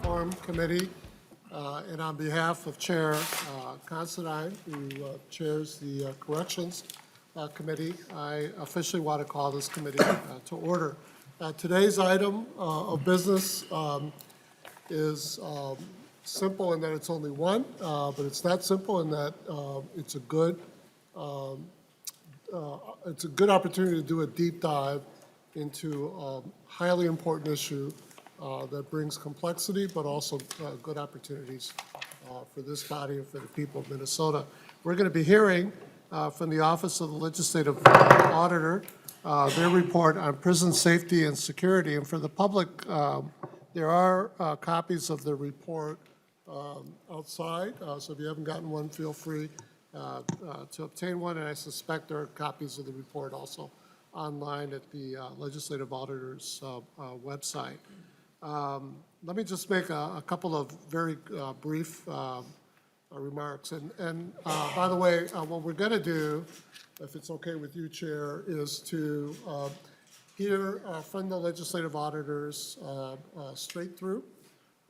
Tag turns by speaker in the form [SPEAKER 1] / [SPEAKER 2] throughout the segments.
[SPEAKER 1] Reform Committee, and on behalf of Chair Considine, who chairs the Corrections Committee, I officially want to call this committee to order. Today's item of business is simple in that it's only one, but it's not simple in that it's a good opportunity to do a deep dive into a highly important issue that brings complexity, but also good opportunities for this body and for the people of Minnesota. We're going to be hearing from the Office of the Legislative Auditor their report on prison safety and security. And for the public, there are copies of the report outside. So if you haven't gotten one, feel free to obtain one. And I suspect there are copies of the report also online at the Legislative Auditor's website. Let me just make a couple of very brief remarks. And by the way, what we're going to do, if it's okay with you, Chair, is to hear from the Legislative Auditors straight through.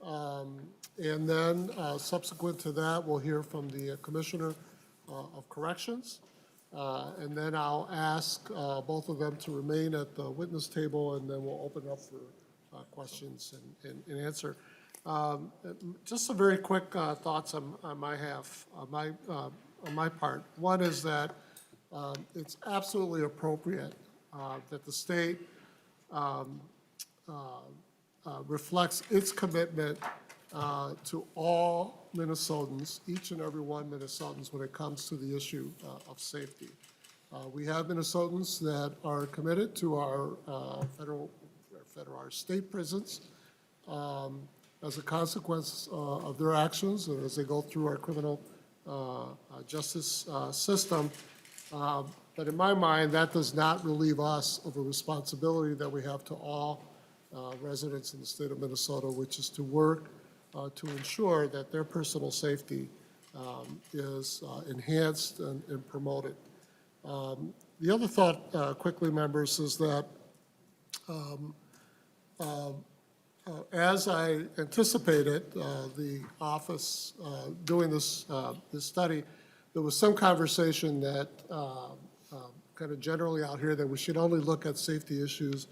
[SPEAKER 1] And then subsequent to that, we'll hear from the Commissioner of Corrections. And then I'll ask both of them to remain at the witness table, and then we'll open up for questions and answer. Just some very quick thoughts on my part. One is that it's absolutely appropriate that the state reflects its commitment to all Minnesotans, each and every one Minnesotans, when it comes to the issue of safety. We have Minnesotans that are committed to our our state prisons as a consequence of their actions and as they go through our criminal justice system. But in my mind, that does not relieve us of a responsibility that we have to all residents in the state of Minnesota, which is to work to ensure that their personal safety is enhanced and promoted. The other thought, quickly, members, is that as I anticipated the office doing this study, there was some conversation that kind of generally out here that we should only look at safety issues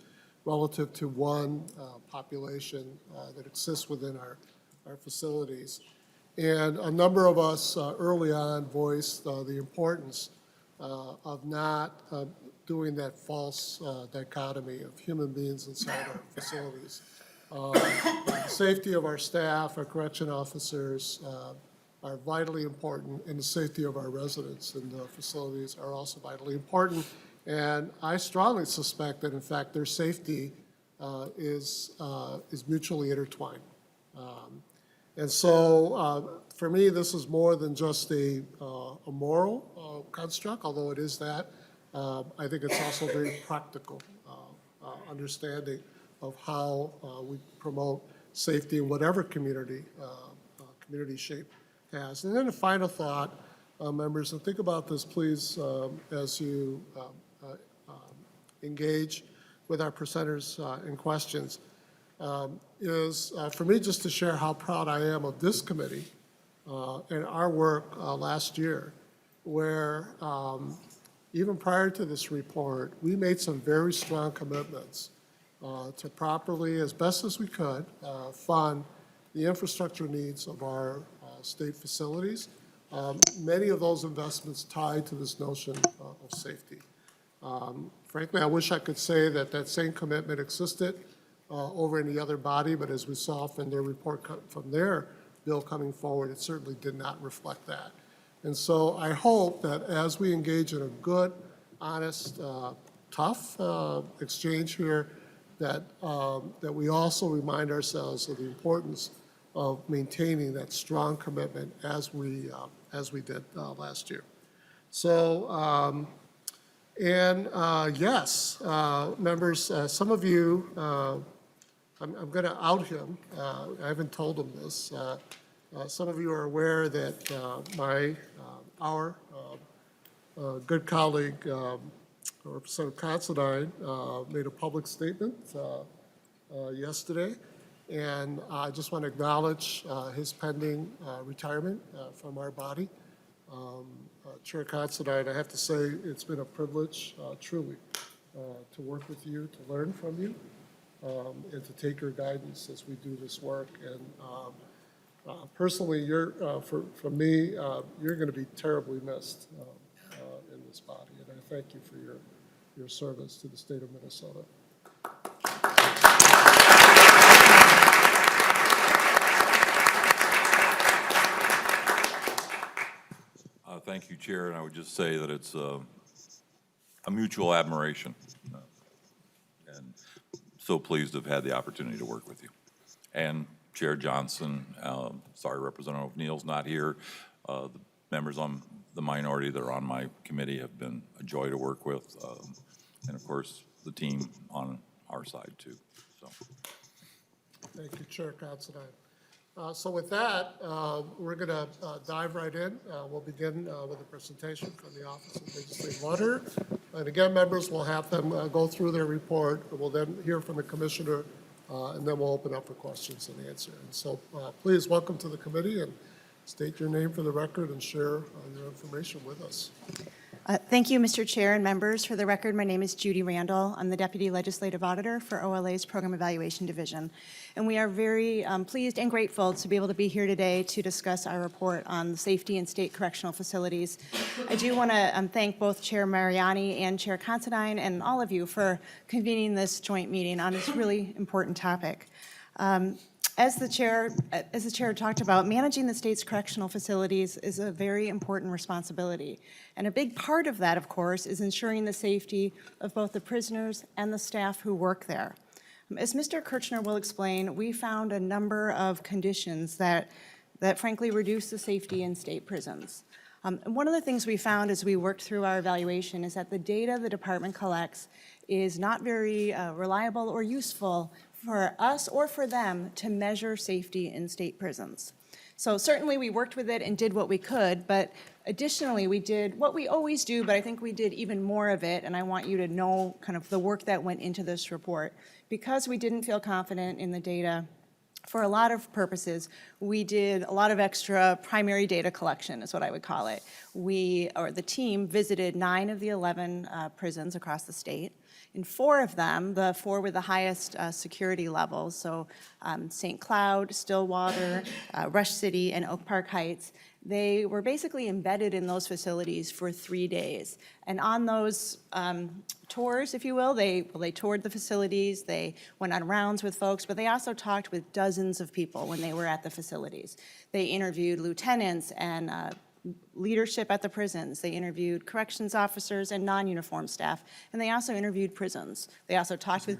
[SPEAKER 1] relative to one population that exists within our facilities. And a number of us early on voiced the importance of not doing that false dichotomy of human beings inside our facilities. The safety of our staff, our correction officers are vitally important, and the safety of our residents in the facilities are also vitally important. And I strongly suspect that, in fact, their safety is mutually intertwined. And so, for me, this is more than just a moral construct, although it is that. I think it's also very practical understanding of how we promote safety in whatever community shape has. And then a final thought, members, and think about this, please, as you engage with our presenters in questions, is for me just to share how proud I am of this committee and our work last year, where even prior to this report, we made some very strong commitments to properly, as best as we could, fund the infrastructure needs of our state facilities. Many of those investments tied to this notion of safety. Frankly, I wish I could say that that same commitment existed over in the other body, but as we saw from their report, from their bill coming forward, it certainly did not reflect that. And so I hope that as we engage in a good, honest, tough exchange here, that we also remind ourselves of the importance of maintaining that strong commitment as we did last year. So, yes, members, some of you, I'm going to out him. I haven't told him this. Some of you are aware that our good colleague, Representative Considine, made a public statement yesterday And I just want to acknowledge his pending retirement from our body. Chair Considine, I have to say it's been a privilege, truly, to work with you, to learn from you, and to take your guidance as we do this work. And personally, from me, you're going to be terribly missed in this body, and I thank you for your service to the state of Minnesota.
[SPEAKER 2] Thank you, Chair, and I would just say that it's a mutual admiration, and so pleased to have had the opportunity to work with you. And Chair Johnson, sorry Representative Neal's not here. The members on the minority that are on my committee have been a joy to work with, and of course the team on our side too. So.
[SPEAKER 1] Thank you, Chair Considine. So with that, we're going to dive right in. We'll begin with a presentation from the Office of Legislative Auditor. And again, members will have them go through their report. We'll then hear from the Commissioner, and then we'll open up for questions and answer. And so please welcome to the committee and state your name for the record and share your information with us.
[SPEAKER 3] Thank you, Mr. Chair and members. For the record, my name is Judy Randall. I'm the Deputy Legislative Auditor for OLA's Program Evaluation Division. And we are very pleased and grateful to be able to be here today to discuss our report on the safety in state correctional facilities. I do want to thank both Chair Mariani and Chair Considine and all of you for convening this joint meeting on this really important topic. As the chair talked about, managing the state's correctional facilities is a very important responsibility. And a big part of that, of course, is ensuring the safety of both the prisoners and the staff who work there. As Mr. Kirchner will explain, we found a number of conditions that frankly reduce the safety in state prisons. And one of the things we found as we worked through our evaluation is that the data the department collects is not very reliable or useful for us or for them to measure safety in state prisons. So certainly we worked with it and did what we could, but additionally we did what we always do, but I think we did even more of it, and I want you to know kind of the work that went into this report. Because we didn't feel confident in the data, for a lot of purposes, we did a lot of extra primary data collection, is what I would call it. The team visited 9 of the 11 prisons across the state. In 4 of them, the 4 with the highest security levels, so St. Cloud, Stillwater, Rush City, and Oak Park Heights, they were basically embedded in those facilities for 3 days. And on those tours, if you will, they toured the facilities, they went on rounds with folks, but they also talked with dozens of people when they were at the facilities. They interviewed lieutenants and leadership at the prisons. They interviewed corrections officers and non-uniformed staff, and they also interviewed prisons. They also talked with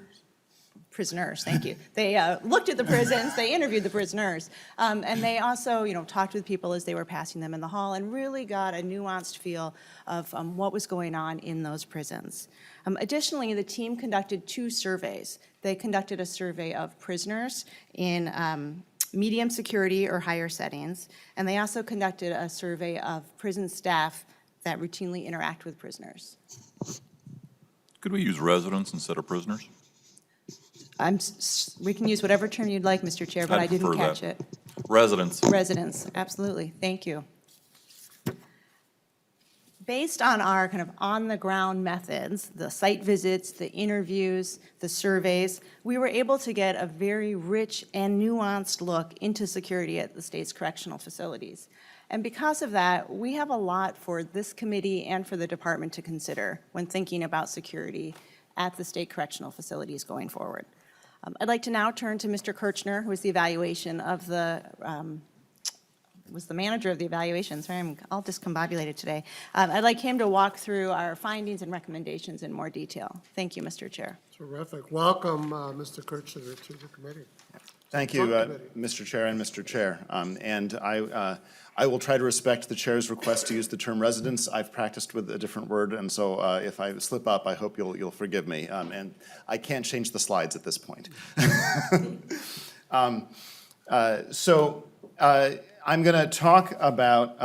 [SPEAKER 3] prisoners, thank you. They looked at the prisons, they interviewed the prisoners, and they also, talked with people as they were passing them in the hall and really got a nuanced feel of what was going on in those prisons. Additionally, the team conducted 2 surveys. They conducted a survey of prisoners in medium security or higher settings, and they also conducted a survey of prison staff that routinely interact with prisoners.
[SPEAKER 2] Could we use residents instead of prisoners?
[SPEAKER 3] We can use whatever term you'd like, Mr. Chair, but I didn't catch it.
[SPEAKER 2] Residents.
[SPEAKER 3] Residents, absolutely. Thank you. Based on our kind of on-the-ground methods, the site visits, the interviews, the surveys, we were able to get a very rich and nuanced look into security at the state's correctional facilities. And because of that, we have a lot for this committee and for the department to consider when thinking about security at the state correctional facilities going forward. I'd like to now turn to Mr. Kirchner, who is the evaluation of the was the manager of the evaluation. Sorry, I'm all discombobulated today. I'd like him to walk through our findings and recommendations in more detail. Thank you, Mr. Chair.
[SPEAKER 1] Terrific. Welcome, Mr. Kirchner, to the committee.
[SPEAKER 4] Thank you, Mr. Chair and Mr. Chair. And I will try to respect the Chair's request to use the term residents. I've practiced with a different word, and so if I slip up, I hope you'll forgive me. And I can't change the slides at this point. I'm going to talk about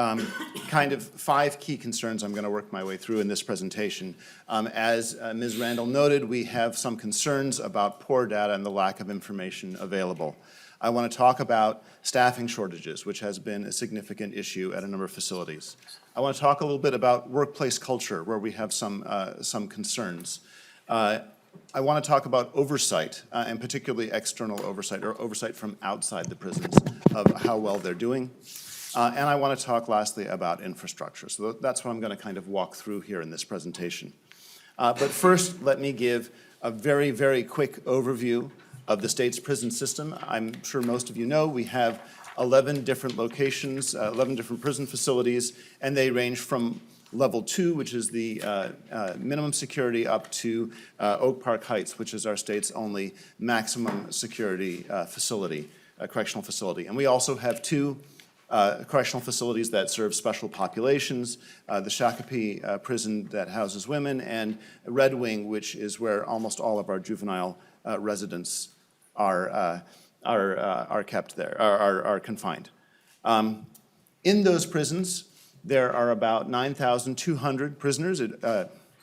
[SPEAKER 4] kind of 5 key concerns I'm going to work my way through in this presentation. As Ms. Randall noted, we have some concerns about poor data and the lack of information available. I want to talk about staffing shortages, which has been a significant issue at a number of facilities. I want to talk a little bit about workplace culture, where we have some concerns. I want to talk about oversight, and particularly external oversight, or oversight from outside the prisons, of how well they're doing. And I want to talk lastly about infrastructure. So that's what I'm going to kind of walk through here in this presentation. But first, let me give a very, very quick overview of the state's prison system. I'm sure most of you know we have 11 different locations, 11 different prison facilities, and they range from Level 2, which is the minimum security, up to Oak Park Heights, which is our state's only maximum security facility, correctional facility. And we also have 2 correctional facilities that serve special populations, the Shakopee prison that houses women, and Red Wing, which is where almost all of our juvenile residents are kept there, are confined. In those prisons, there are about 9,200 prisoners,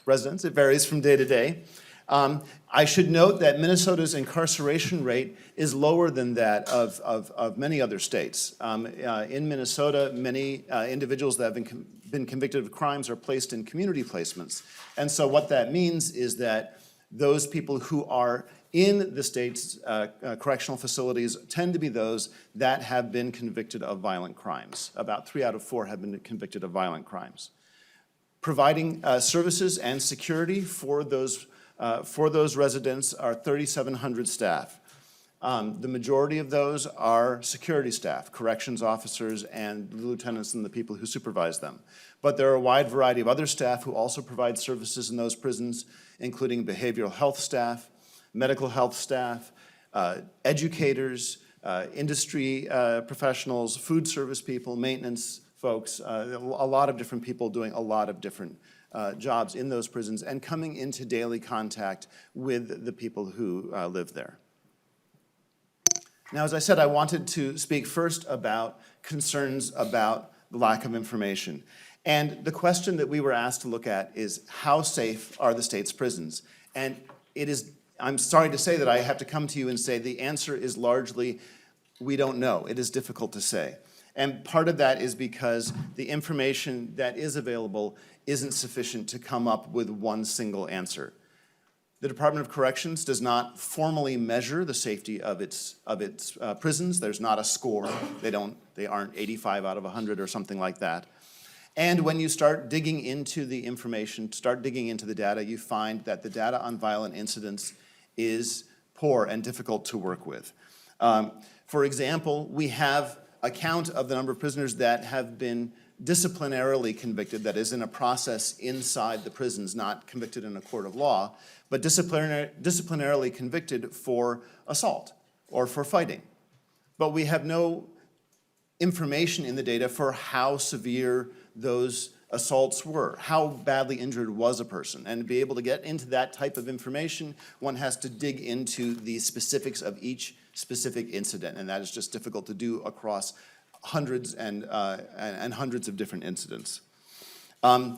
[SPEAKER 4] residents. It varies from day to day. I should note that Minnesota's incarceration rate is lower than that of many other states. In Minnesota, many individuals that have been convicted of crimes are placed in community placements. And so what that means is that those people who are in the state's correctional facilities tend to be those that have been convicted of violent crimes. About 3 out of 4 have been convicted of violent crimes. Providing services and security for those residents are 3,700 staff. The majority of those are security staff, corrections officers, and the lieutenants and the people who supervise them. But there are a wide variety of other staff who also provide services in those prisons, including behavioral health staff, medical health staff, educators, industry professionals, food service people, maintenance folks, a lot of different people doing a lot of different jobs in those prisons and coming into daily contact with the people who live there. Now, as I said, I wanted to speak first about concerns about the lack of information. And the question that we were asked to look at is, how safe are the state's prisons? And it is, I'm sorry to say that I have to come to you and say the answer is largely, we don't know. It is difficult to say. And part of that is because the information that is available isn't sufficient to come up with one single answer. The Department of Corrections does not formally measure the safety of its prisons. There's not a score. They aren't 85 out of 100 or something like that. And when you start digging into the information, start digging into the data, you find that the data on violent incidents is poor and difficult to work with. For example, we have a count of the number of prisoners that have been disciplinarily convicted, that is in a process inside the prisons, not convicted in a court of law, but disciplinarily convicted for assault or for fighting. But we have no information in the data for how severe those assaults were, how badly injured was a person. And to be able to get into that type of information, one has to dig into the specifics of each specific incident, and that is just difficult to do across hundreds and hundreds of different incidents. The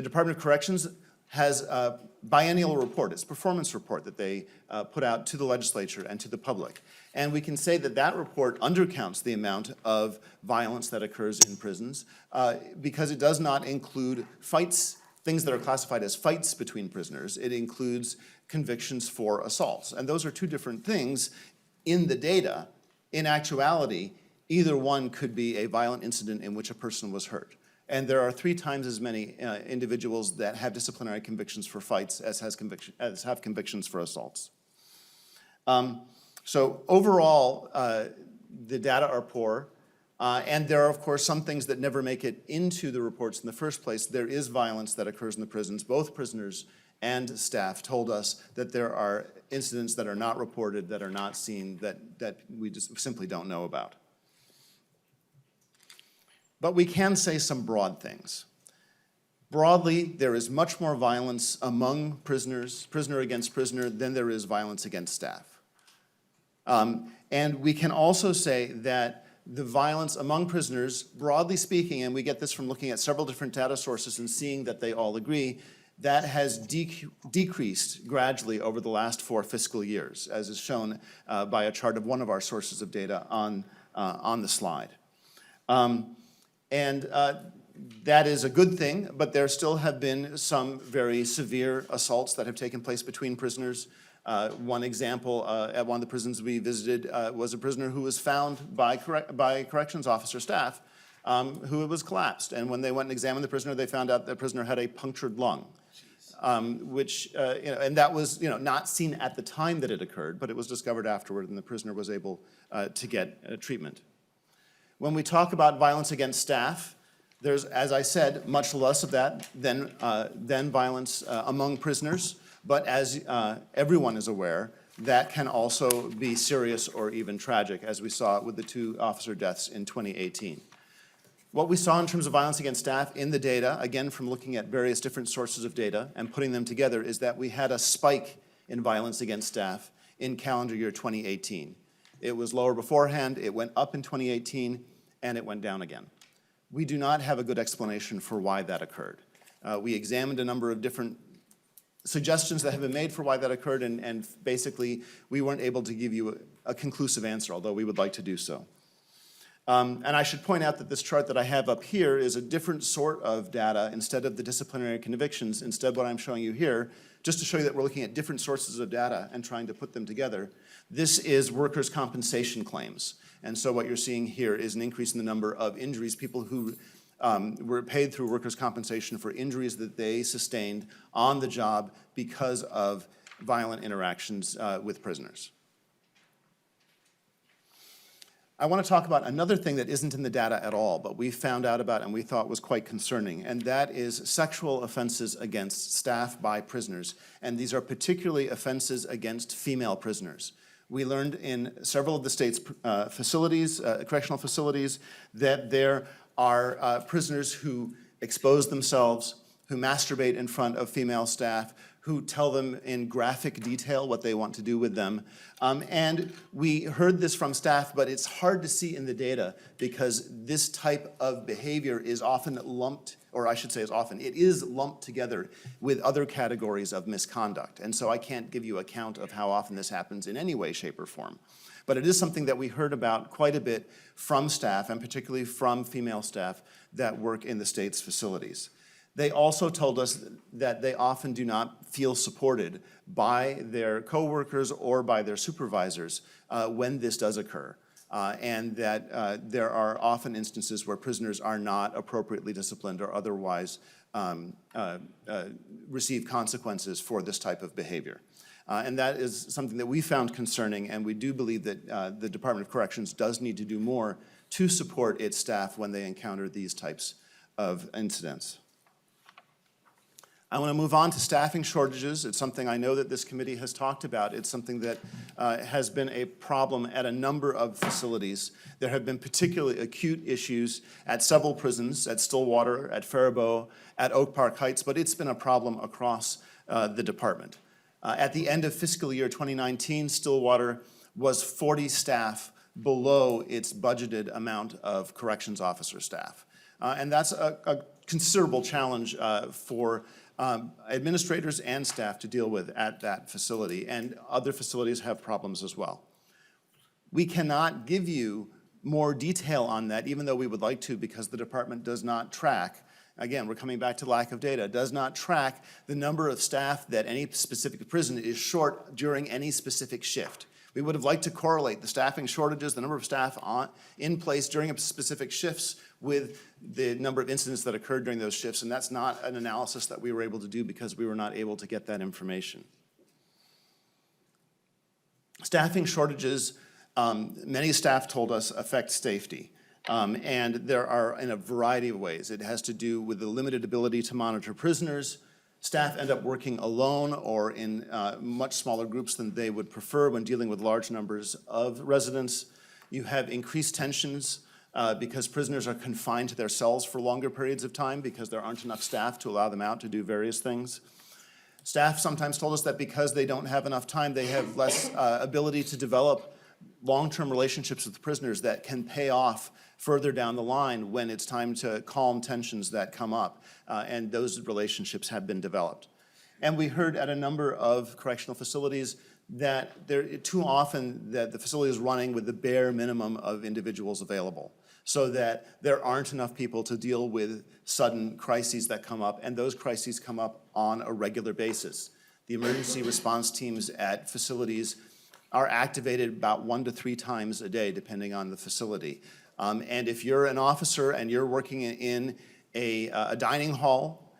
[SPEAKER 4] Department of Corrections has a biennial report, it's a performance report that they put out to the legislature and to the public. And we can say that that report undercounts the amount of violence that occurs in prisons because it does not include fights, things that are classified as fights between prisoners. It includes convictions for assaults. And those are 2 different things in the data. In actuality, either one could be a violent incident in which a person was hurt. And there are 3 times as many individuals that have disciplinary convictions for fights as have convictions for assaults. So overall, the data are poor. And there are, of course, some things that never make it into the reports in the first place. There is violence that occurs in the prisons. Both prisoners and staff told us that there are incidents that are not reported, that are not seen, that we just simply don't know about. But we can say some broad things. Broadly, there is much more violence among prisoners, prisoner against prisoner, than there is violence against staff. And we can also say that the violence among prisoners, broadly speaking, and we get this from looking at several different data sources and seeing that they all agree, that has decreased gradually over the last 4 fiscal years, as is shown by a chart of one of our sources of data on the slide. That is a good thing, but there still have been some very severe assaults that have taken place between prisoners. One example, at one of the prisons we visited was a prisoner who was found by corrections officer staff who was collapsed. And when they went and examined the prisoner, they found out the prisoner had a punctured lung, and that was not seen at the time that it occurred, but it was discovered afterward, and the prisoner was able to get treatment. When we talk about violence against staff, there's, as I said, much less of that than violence among prisoners. But as everyone is aware, that can also be serious or even tragic, as we saw with the 2 officer deaths in 2018. What we saw in terms of violence against staff in the data, again from looking at various different sources of data and putting them together, is that we had a spike in violence against staff in calendar year 2018. It was lower beforehand, it went up in 2018, and it went down again. We do not have a good explanation for why that occurred. We examined a number of different suggestions that have been made for why that occurred, and basically we weren't able to give you a conclusive answer, although we would like to do so. And I should point out that this chart that I have up here is a different sort of data. Instead of the disciplinary convictions, instead what I'm showing you here, just to show you that we're looking at different sources of data and trying to put them together, this is workers' compensation claims. And so what you're seeing here is an increase in the number of injuries, people who were paid through workers' compensation for injuries that they sustained on the job because of violent interactions with prisoners. I want to talk about another thing that isn't in the data at all, but we found out about and we thought was quite concerning, and that is sexual offenses against staff by prisoners. And these are particularly offenses against female prisoners. We learned in several of the state's facilities, correctional facilities, that there are prisoners who expose themselves, who masturbate in front of female staff, who tell them in graphic detail what they want to do with them. And we heard this from staff, but it's hard to see in the data because this type of behavior is often lumped, or I should say it is lumped together with other categories of misconduct. And so I can't give you a count of how often this happens in any way, shape, or form. But it is something that we heard about quite a bit from staff, and particularly from female staff that work in the state's facilities. They also told us that they often do not feel supported by their coworkers or by their supervisors when this does occur, and that there are often instances where prisoners are not appropriately disciplined or otherwise receive consequences for this type of behavior. And that is something that we found concerning, and we do believe that the Department of Corrections does need to do more to support its staff when they encounter these types of incidents. I want to move on to staffing shortages. It's something I know that this committee has talked about. It's something that has been a problem at a number of facilities. There have been particularly acute issues at several prisons, at Stillwater, at Faribault, at Oak Park Heights, but it's been a problem across the department. At the end of fiscal year 2019, Stillwater was 40 staff below its budgeted amount of corrections officer staff. And that's a considerable challenge for administrators and staff to deal with at that facility, and other facilities have problems as well. We cannot give you more detail on that, even though we would like to, because the department does not track, again, we're coming back to lack of data, does not track the number of staff that any specific prison is short during any specific shift. We would have liked to correlate the staffing shortages, the number of staff in place during specific shifts with the number of incidents that occurred during those shifts, and that's not an analysis that we were able to do because we were not able to get that information. Staffing shortages, many staff told us, affect safety. And there are in a variety of ways. It has to do with the limited ability to monitor prisoners. Staff end up working alone or in much smaller groups than they would prefer when dealing with large numbers of residents. You have increased tensions because prisoners are confined to their cells for longer periods of time because there aren't enough staff to allow them out to do various things. Staff sometimes told us that because they don't have enough time, they have less ability to develop long-term relationships with prisoners that can pay off further down the line when it's time to calm tensions that come up, and those relationships have been developed. And we heard at a number of correctional facilities that too often that the facility is running with the bare minimum of individuals available, so that there aren't enough people to deal with sudden crises that come up, and those crises come up on a regular basis. The emergency response teams at facilities are activated about 1 to 3 times a day, depending on the facility. And if you're an officer and you're working in a dining hall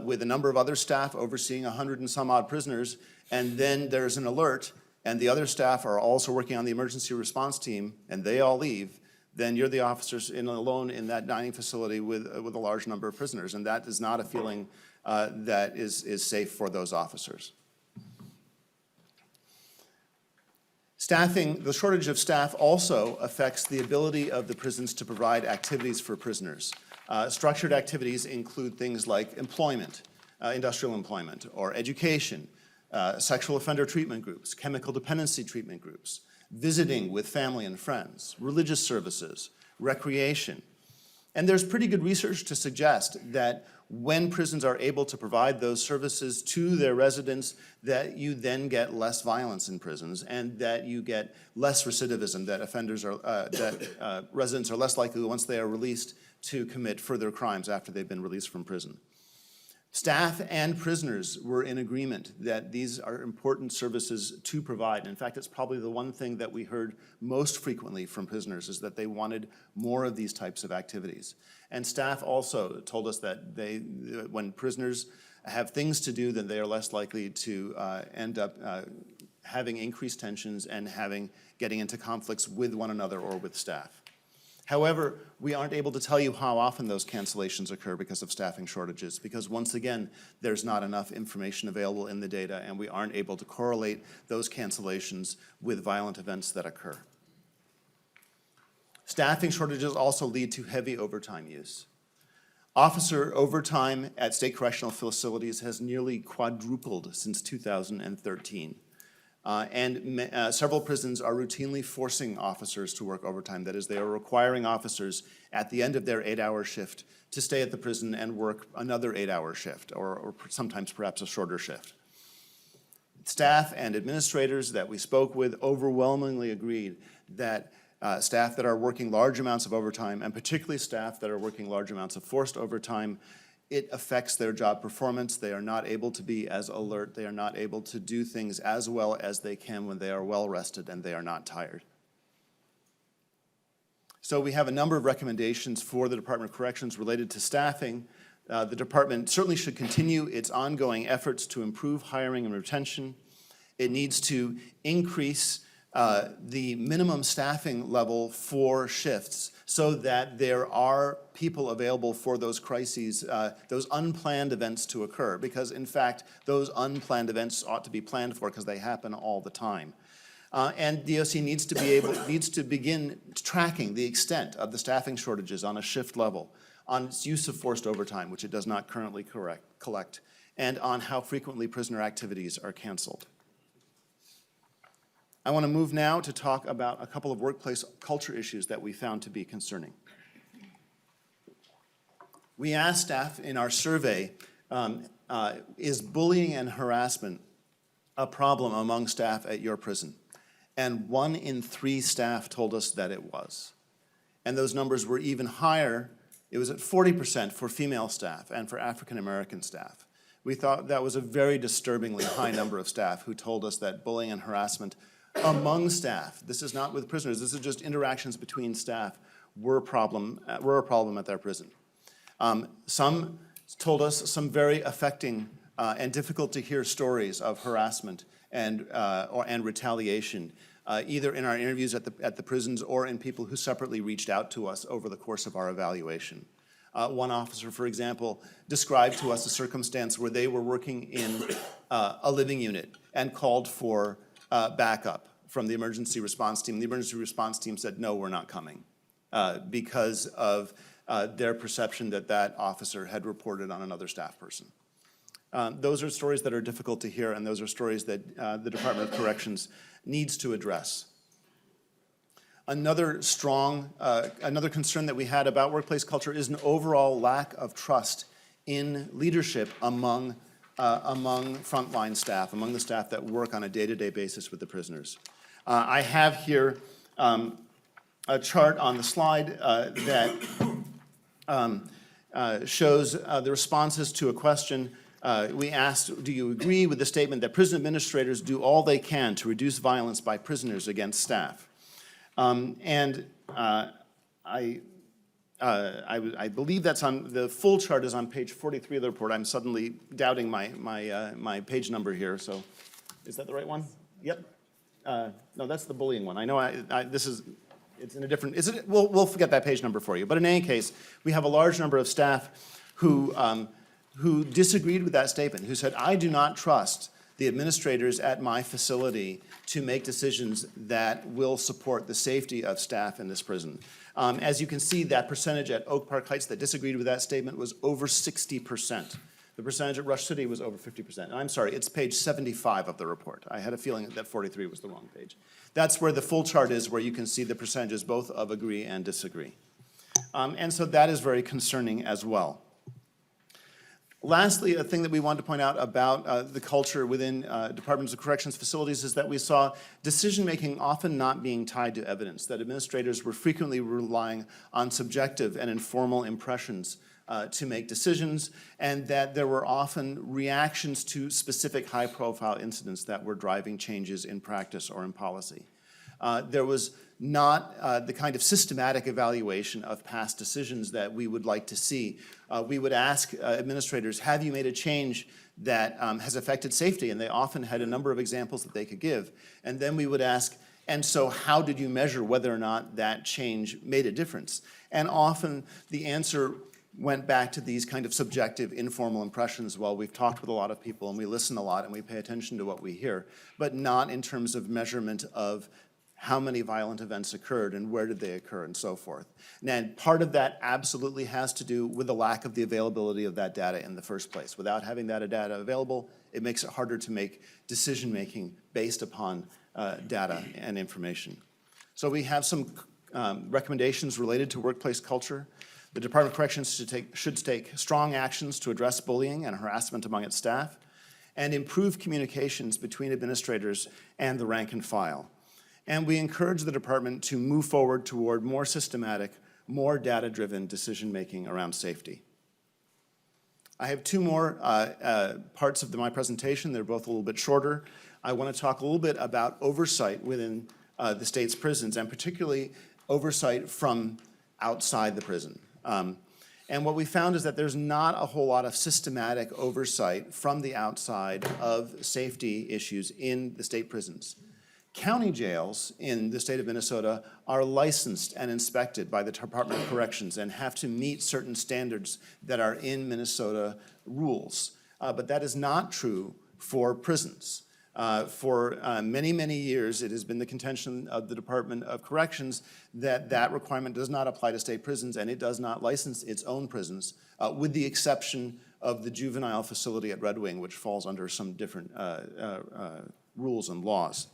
[SPEAKER 4] with a number of other staff overseeing 100 and some odd prisoners, and then there's an alert, and the other staff are also working on the emergency response team, and they all leave, then you're the officers alone in that dining facility with a large number of prisoners, and that is not a feeling that is safe for those officers. Staffing, the shortage of staff also affects the ability of the prisons to provide activities for prisoners. Structured activities include things like employment, industrial employment, or education, sexual offender treatment groups, chemical dependency treatment groups, visiting with family and friends, religious services, recreation. And there's pretty good research to suggest that when prisons are able to provide those services to their residents, that you then get less violence in prisons and that you get less recidivism, that residents are less likely, once they are released, to commit further crimes after they've been released from prison. Staff and prisoners were in agreement that these are important services to provide. In fact, it's probably the one thing that we heard most frequently from prisoners is that they wanted more of these types of activities. And staff also told us that when prisoners have things to do, then they are less likely to end up having increased tensions and getting into conflicts with one another or with staff. However, we aren't able to tell you how often those cancellations occur because of staffing shortages, because once again, there's not enough information available in the data, and we aren't able to correlate those cancellations with violent events that occur. Staffing shortages also lead to heavy overtime use. Officer overtime at state correctional facilities has nearly quadrupled since 2013. Several prisons are routinely forcing officers to work overtime. That is, they are requiring officers at the end of their 8-hour shift to stay at the prison and work another 8-hour shift, or sometimes perhaps a shorter shift. Staff and administrators that we spoke with overwhelmingly agreed that staff that are working large amounts of overtime, and particularly staff that are working large amounts of forced overtime, it affects their job performance. They are not able to be as alert. They are not able to do things as well as they can when they are well rested and they are not tired. So we have a number of recommendations for the Department of Corrections related to staffing. The department certainly should continue its ongoing efforts to improve hiring and retention. It needs to increase the minimum staffing level for shifts so that there are people available for those crises, those unplanned events to occur, because in fact, those unplanned events ought to be planned for because they happen all the time. And DOC needs to begin tracking the extent of the staffing shortages on a shift level, on its use of forced overtime, which it does not currently collect, and on how frequently prisoner activities are canceled. I want to move now to talk about a couple of workplace culture issues that we found to be concerning. We asked staff in our survey, is bullying and harassment a problem among staff at your prison? And 1 in 3 staff told us that it was. And those numbers were even higher. It was at 40% for female staff and for African American staff. We thought that was a very disturbingly high number of staff who told us that bullying and harassment among staff, this is not with prisoners, this is just interactions between staff, were a problem at their prison. Some told us some very affecting and difficult to hear stories of harassment and retaliation, either in our interviews at the prisons or in people who separately reached out to us over the course of our evaluation. One officer, for example, described to us a circumstance where they were working in a living unit and called for backup from the emergency response team. The emergency response team said, no, we're not coming, because of their perception that that officer had reported on another staff person. Those are stories that are difficult to hear, and those are stories that the Department of Corrections needs to address. Another concern that we had about workplace culture is an overall lack of trust in leadership among frontline staff, among the staff that work on a day-to-day basis with the prisoners. I have here a chart on the slide that shows the responses to a question. We asked, do you agree with the statement that prison administrators do all they can to reduce violence by prisoners against staff? I believe that's on, the full chart is on page 43 of the report. I'm suddenly doubting my page number here, so is that the right one? Yep. No, that's the bullying one. I know it's in a different, we'll forget that page number for you. But in any case, we have a large number of staff who disagreed with that statement, who said, I do not trust the administrators at my facility to make decisions that will support the safety of staff in this prison. As you can see, that percentage at Oak Park Heights that disagreed with that statement was over 60%. The percentage at Rush City was over 50%. And I'm sorry, it's page 75 of the report. I had a feeling that 43 was the wrong page. That's where the full chart is, where you can see the percentages both of agree and disagree. And so that is very concerning as well. Lastly, a thing that we want to point out about the culture within Departments of Corrections facilities is that we saw decision-making often not being tied to evidence, that administrators were frequently relying on subjective and informal impressions to make decisions, and that there were often reactions to specific high-profile incidents that were driving changes in practice or in policy. There was not the kind of systematic evaluation of past decisions that we would like to see. We would ask administrators, have you made a change that has affected safety? And they often had a number of examples that they could give. And then we would ask, and so how did you measure whether or not that change made a difference? And often the answer went back to these kind of subjective, informal impressions. Well, we've talked with a lot of people and we listen a lot and we pay attention to what we hear, but not in terms of measurement of how many violent events occurred and where did they occur and so forth. And part of that absolutely has to do with the lack of the availability of that data in the first place. Without having that data available, it makes it harder to make decision-making based upon data and information. So we have some recommendations related to workplace culture. The Department of Corrections should take strong actions to address bullying and harassment among its staff and improve communications between administrators and the rank and file. And we encourage the department to move forward toward more systematic, more data-driven decision-making around safety. I have two more parts of my presentation. They're both a little bit shorter. I want to talk a little bit about oversight within the state's prisons, and particularly oversight from outside the prison. And what we found is that there's not a whole lot of systematic oversight from the outside of safety issues in the state prisons. County jails in the state of Minnesota are licensed and inspected by the Department of Corrections and have to meet certain standards that are in Minnesota rules. But that is not true for prisons. For many, many years, it has been the contention of the Department of Corrections that that requirement does not apply to state prisons, and it does not license its own prisons, with the exception of the juvenile facility at Red Wing, which falls under some different rules and laws.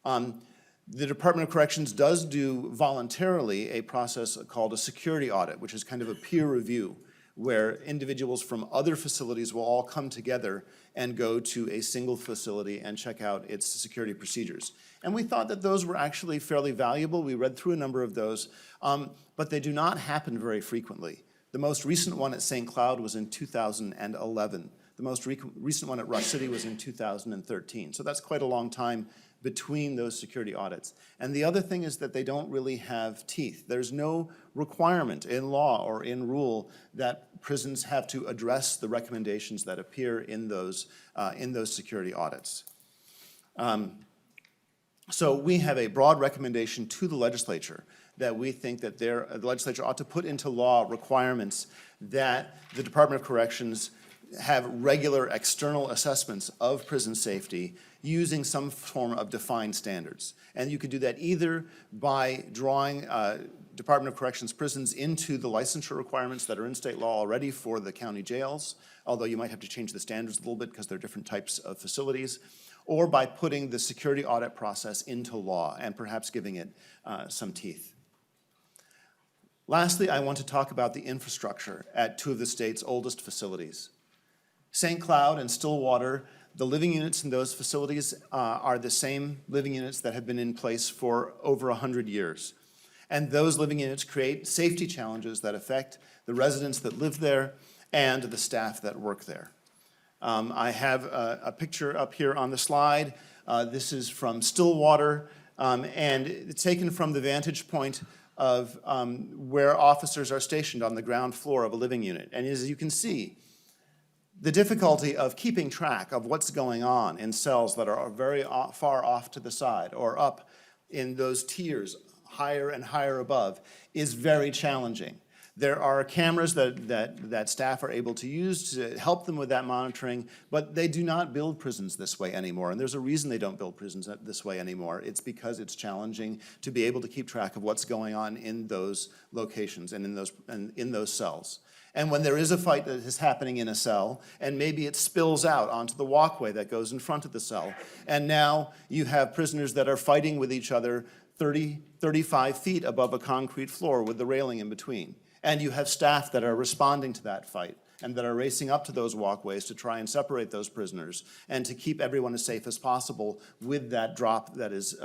[SPEAKER 4] The Department of Corrections does do voluntarily a process called a security audit, which is kind of a peer review, where individuals from other facilities will all come together and go to a single facility and check out its security procedures. And we thought that those were actually fairly valuable. We read through a number of those, but they do not happen very frequently. The most recent one at St. Cloud was in 2011. The most recent one at Rush City was in 2013. So that's quite a long time between those security audits. And the other thing is that they don't really have teeth. There's no requirement in law or in rule that prisons have to address the recommendations that appear in those security audits. So we have a broad recommendation to the legislature that we think that the legislature ought to put into law requirements that the Department of Corrections have regular external assessments of prison safety using some form of defined standards. And you could do that either by drawing Department of Corrections prisons into the licensure requirements that are in state law already for the county jails, although you might have to change the standards a little bit because they're different types of facilities, or by putting the security audit process into law and perhaps giving it some teeth. Lastly, I want to talk about the infrastructure at two of the state's oldest facilities. St. Cloud and Stillwater, the living units in those facilities are the same living units that have been in place for over 100 years. And those living units create safety challenges that affect the residents that live there and the staff that work there. I have a picture up here on the slide. This is from Stillwater, and it's taken from the vantage point of where officers are stationed on the ground floor of a living unit. And as you can see, the difficulty of keeping track of what's going on in cells that are very far off to the side or up in those tiers higher and higher above is very challenging. There are cameras that staff are able to use to help them with that monitoring, but they do not build prisons this way anymore. And there's a reason they don't build prisons this way anymore. It's because it's challenging to be able to keep track of what's going on in those locations and in those cells. And when there is a fight that is happening in a cell, and maybe it spills out onto the walkway that goes in front of the cell, and now you have prisoners that are fighting with each other 30, 35 feet above a concrete floor with the railing in between. And you have staff that are responding to that fight and that are racing up to those walkways to try and separate those prisoners and to keep everyone as safe as possible with that drop that is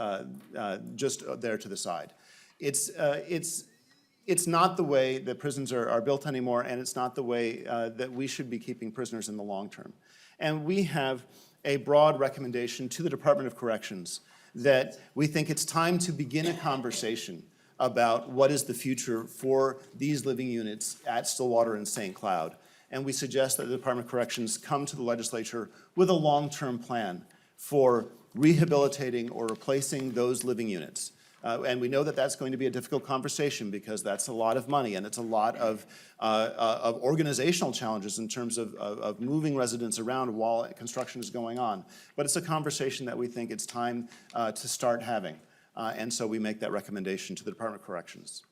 [SPEAKER 4] just there to the side. It's not the way that prisons are built anymore, and it's not the way that we should be keeping prisoners in the long term. And we have a broad recommendation to the Department of Corrections that we think it's time to begin a conversation about what is the future for these living units at Stillwater and St. Cloud. And we suggest that the Department of Corrections come to the legislature with a long-term plan for rehabilitating or replacing those living units. And we know that that's going to be a difficult conversation because that's a lot of money and it's a lot of organizational challenges in terms of moving residents around while construction is going on. But it's a conversation that we think it's time to start having. And so we make that recommendation to the Department of Corrections.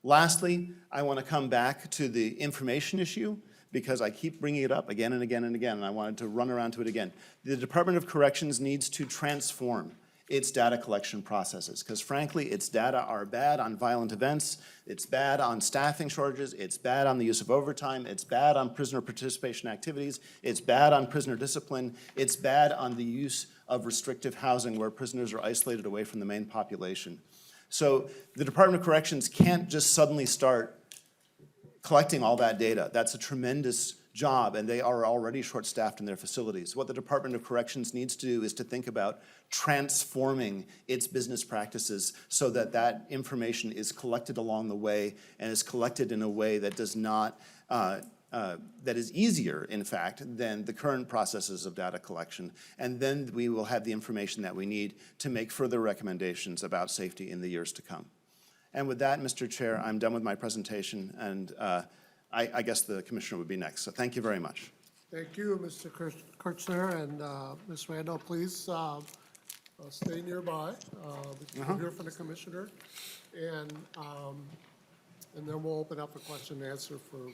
[SPEAKER 4] Lastly, I want to come back to the information issue because I keep bringing it up again and again and again, and I wanted to run around to it again. The Department of Corrections needs to transform its data collection processes because frankly, its data are bad on violent events, it's bad on staffing shortages, it's bad on the use of overtime, it's bad on prisoner participation activities, it's bad on prisoner discipline, it's bad on the use of restrictive housing where prisoners are isolated away from the main population. So the Department of Corrections can't just suddenly start collecting all that data. That's a tremendous job, and they are already short-staffed in their facilities. What the Department of Corrections needs to do is to think about transforming its business practices so that that information is collected along the way and is collected in a way that does not that is easier, in fact, than the current processes of data collection. And then we will have the information that we need to make further recommendations about safety in the years to come. And with that, Mr. Chair, I'm done with my presentation, and I guess the Commissioner would be next. So thank you very much.
[SPEAKER 1] Thank you, Mr. Kirchner, and Ms. Randall, please stay nearby. We'll hear from the Commissioner, and then we'll open up a question and answer for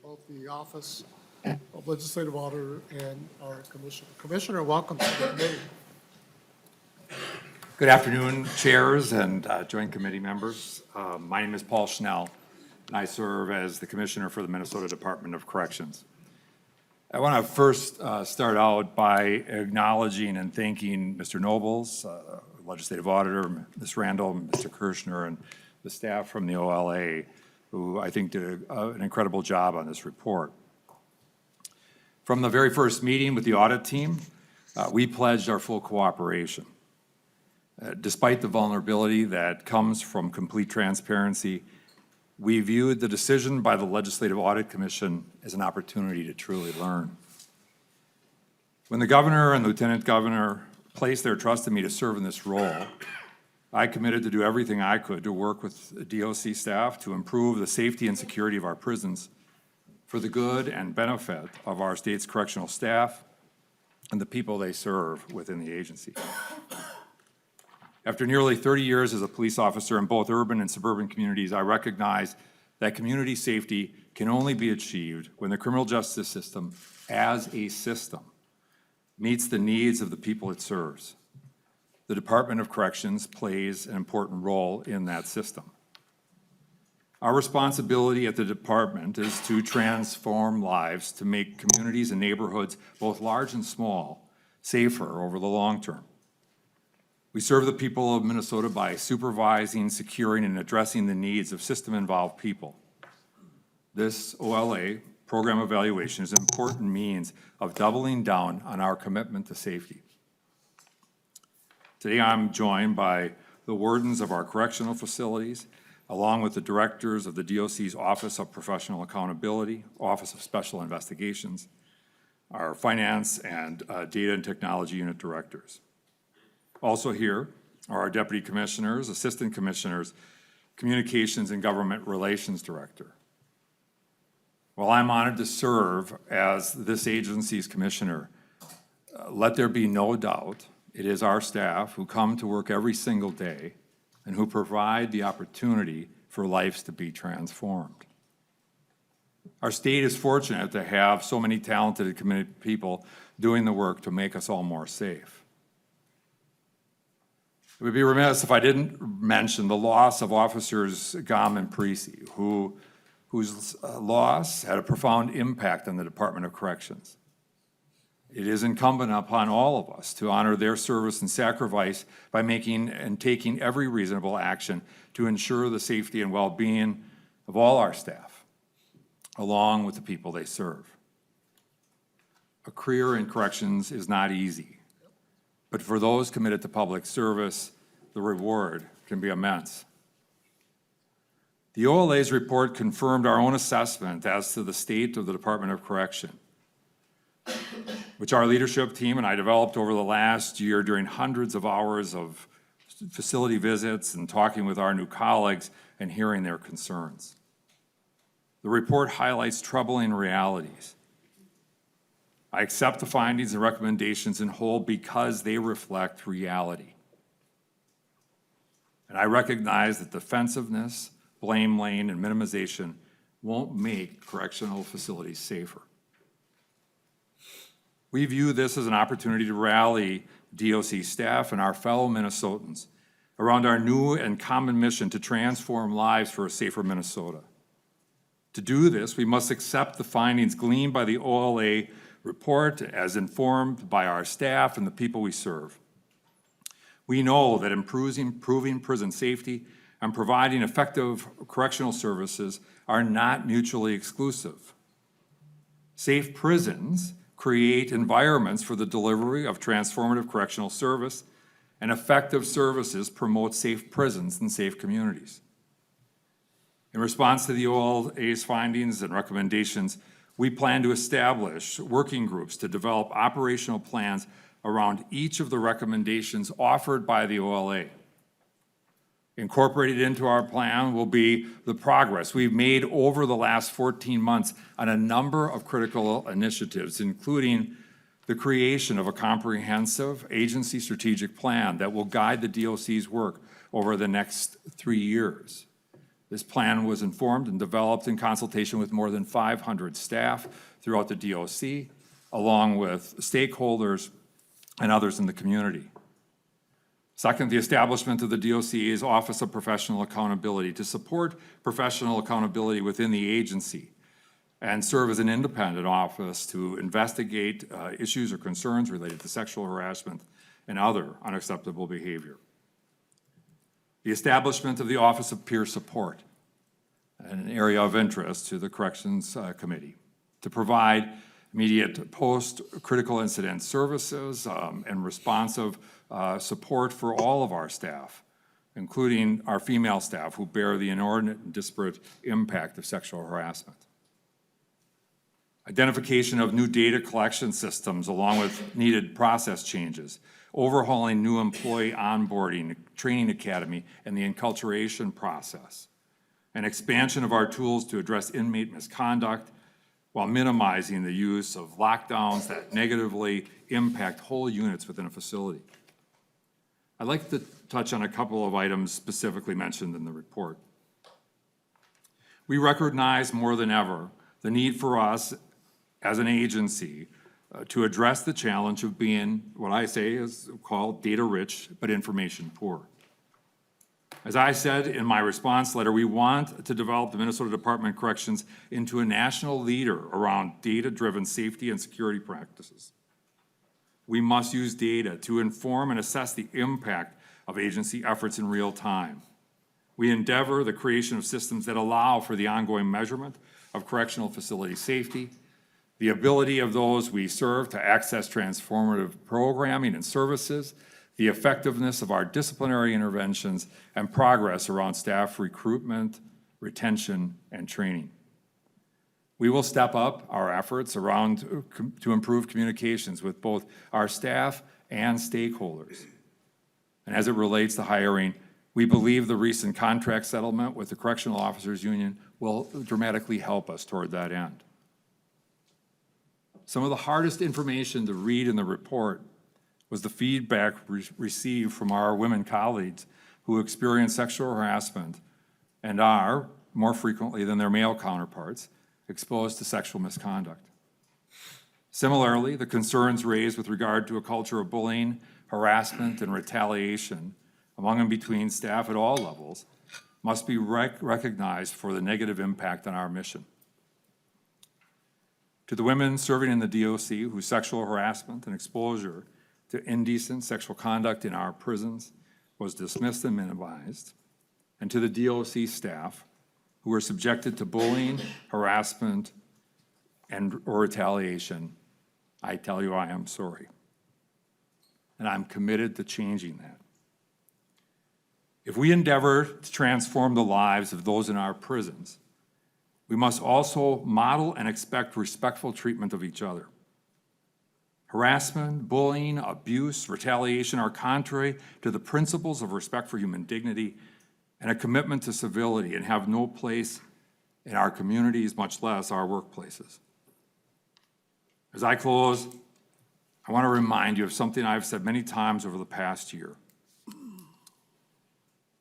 [SPEAKER 1] both the Office of Legislative Auditor and our Commissioner. Commissioner, welcome to the committee.
[SPEAKER 5] Good afternoon, chairs and joint committee members. My name is Paul Schnell, and I serve as the Commissioner for the Minnesota Department of Corrections. I want to first start out by acknowledging and thanking Mr. Nobles, Legislative Auditor, Ms. Randall, Mr. Kirchner, and the staff from the OLA, who I think did an incredible job on this report. From the very first meeting with the audit team, we pledged our full cooperation. Despite the vulnerability that comes from complete transparency, we viewed the decision by the Legislative Audit Commission as an opportunity to truly learn. When the governor and lieutenant governor placed their trust in me to serve in this role, I committed to do everything I could to work with the DOC staff to improve the safety and security of our prisons for the good and benefit of our state's correctional staff and the people they serve within the agency. After nearly 30 years as a police officer in both urban and suburban communities, I recognize that community safety can only be achieved when the criminal justice system, as a system, meets the needs of the people it serves. The Department of Corrections plays an important role in that system. Our responsibility at the department is to transform lives, to make communities and neighborhoods, both large and small, safer over the long term. We serve the people of Minnesota by supervising, securing, and addressing the needs of system-involved people. This OLA program evaluation is an important means of doubling down on our commitment to safety. Today, I'm joined by the wardens of our correctional facilities, along with the directors of the DOC's Office of Professional Accountability, Office of Special Investigations, our finance and data and technology unit directors. Also here are our deputy commissioners, assistant commissioners, communications and government relations director. While I'm honored to serve as this agency's commissioner, let there be no doubt it is our staff who come to work every single day and who provide the opportunity for lives to be transformed. Our state is fortunate to have so many talented and committed people doing the work to make us all more safe. It would be remiss if I didn't mention the loss of officers Gam and Parisi, whose loss had a profound impact on the Department of Corrections. It is incumbent upon all of us to honor their service and sacrifice by making and taking every reasonable action to ensure the safety and well-being of all our staff, along with the people they serve. A career in corrections is not easy, but for those committed to public service, the reward can be immense. The OLA's report confirmed our own assessment as to the state of the Department of Correction, which our leadership team and I developed over the last year during hundreds of hours of facility visits and talking with our new colleagues and hearing their concerns. The report highlights troubling realities. I accept the findings and recommendations in whole because they reflect reality. And I recognize that defensiveness, blame lane, and minimization won't make correctional facilities safer. We view this as an opportunity to rally DOC staff and our fellow Minnesotans around our new and common mission to transform lives for a safer Minnesota. To do this, we must accept the findings gleaned by the OLA report as informed by our staff and the people we serve. We know that improving prison safety and providing effective correctional services are not mutually exclusive. Safe prisons create environments for the delivery of transformative correctional service, and effective services promote safe prisons and safe communities. In response to the OLA's findings and recommendations, we plan to establish working groups to develop operational plans around each of the recommendations offered by the OLA. Incorporated into our plan will be the progress we've made over the last 14 months on a number of critical initiatives, including the creation of a comprehensive agency strategic plan that will guide the DOC's work over the next 3 years. This plan was informed and developed in consultation with more than 500 staff throughout the DOC, along with stakeholders and others in the community. Second, the establishment of the DOC's Office of Professional Accountability to support professional accountability within the agency and serve as an independent office to investigate issues or concerns related to sexual harassment and other unacceptable behavior. The establishment of the Office of Peer Support, an area of interest to the Corrections Committee, to provide immediate post-critical incident services and responsive support for all of our staff, including our female staff who bear the inordinate and disparate impact of sexual harassment. Identification of new data collection systems along with needed process changes, overhauling new employee onboarding, training academy, and the enculturation process, and expansion of our tools to address inmate misconduct while minimizing the use of lockdowns that negatively impact whole units within a facility. I'd like to touch on a couple of items specifically mentioned in the report. We recognize more than ever the need for us as an agency to address the challenge of being what I say is called data-rich but information-poor. As I said in my response letter, we want to develop the Minnesota Department of Corrections into a national leader around data-driven safety and security practices. We must use data to inform and assess the impact of agency efforts in real time. We endeavor the creation of systems that allow for the ongoing measurement of correctional facility safety, the ability of those we serve to access transformative programming and services, the effectiveness of our disciplinary interventions, and progress around staff recruitment, retention, and training. We will step up our efforts to improve communications with both our staff and stakeholders. And as it relates to hiring, we believe the recent contract settlement with the Correctional Officers Union will dramatically help us toward that end. Some of the hardest information to read in the report was the feedback received from our women colleagues who experience sexual harassment and are, more frequently than their male counterparts, exposed to sexual misconduct. Similarly, the concerns raised with regard to a culture of bullying, harassment, and retaliation among and between staff at all levels must be recognized for the negative impact on our mission. To the women serving in the DOC whose sexual harassment and exposure to indecent sexual conduct in our prisons was dismissed and minimized, and to the DOC staff who were subjected to bullying, harassment, or retaliation, I tell you I am sorry. And I'm committed to changing that. If we endeavor to transform the lives of those in our prisons, we must also model and expect respectful treatment of each other. Harassment, bullying, abuse, retaliation are contrary to the principles of respect for human dignity and a commitment to civility and have no place in our communities, much less our workplaces. As I close, I want to remind you of something I've said many times over the past year.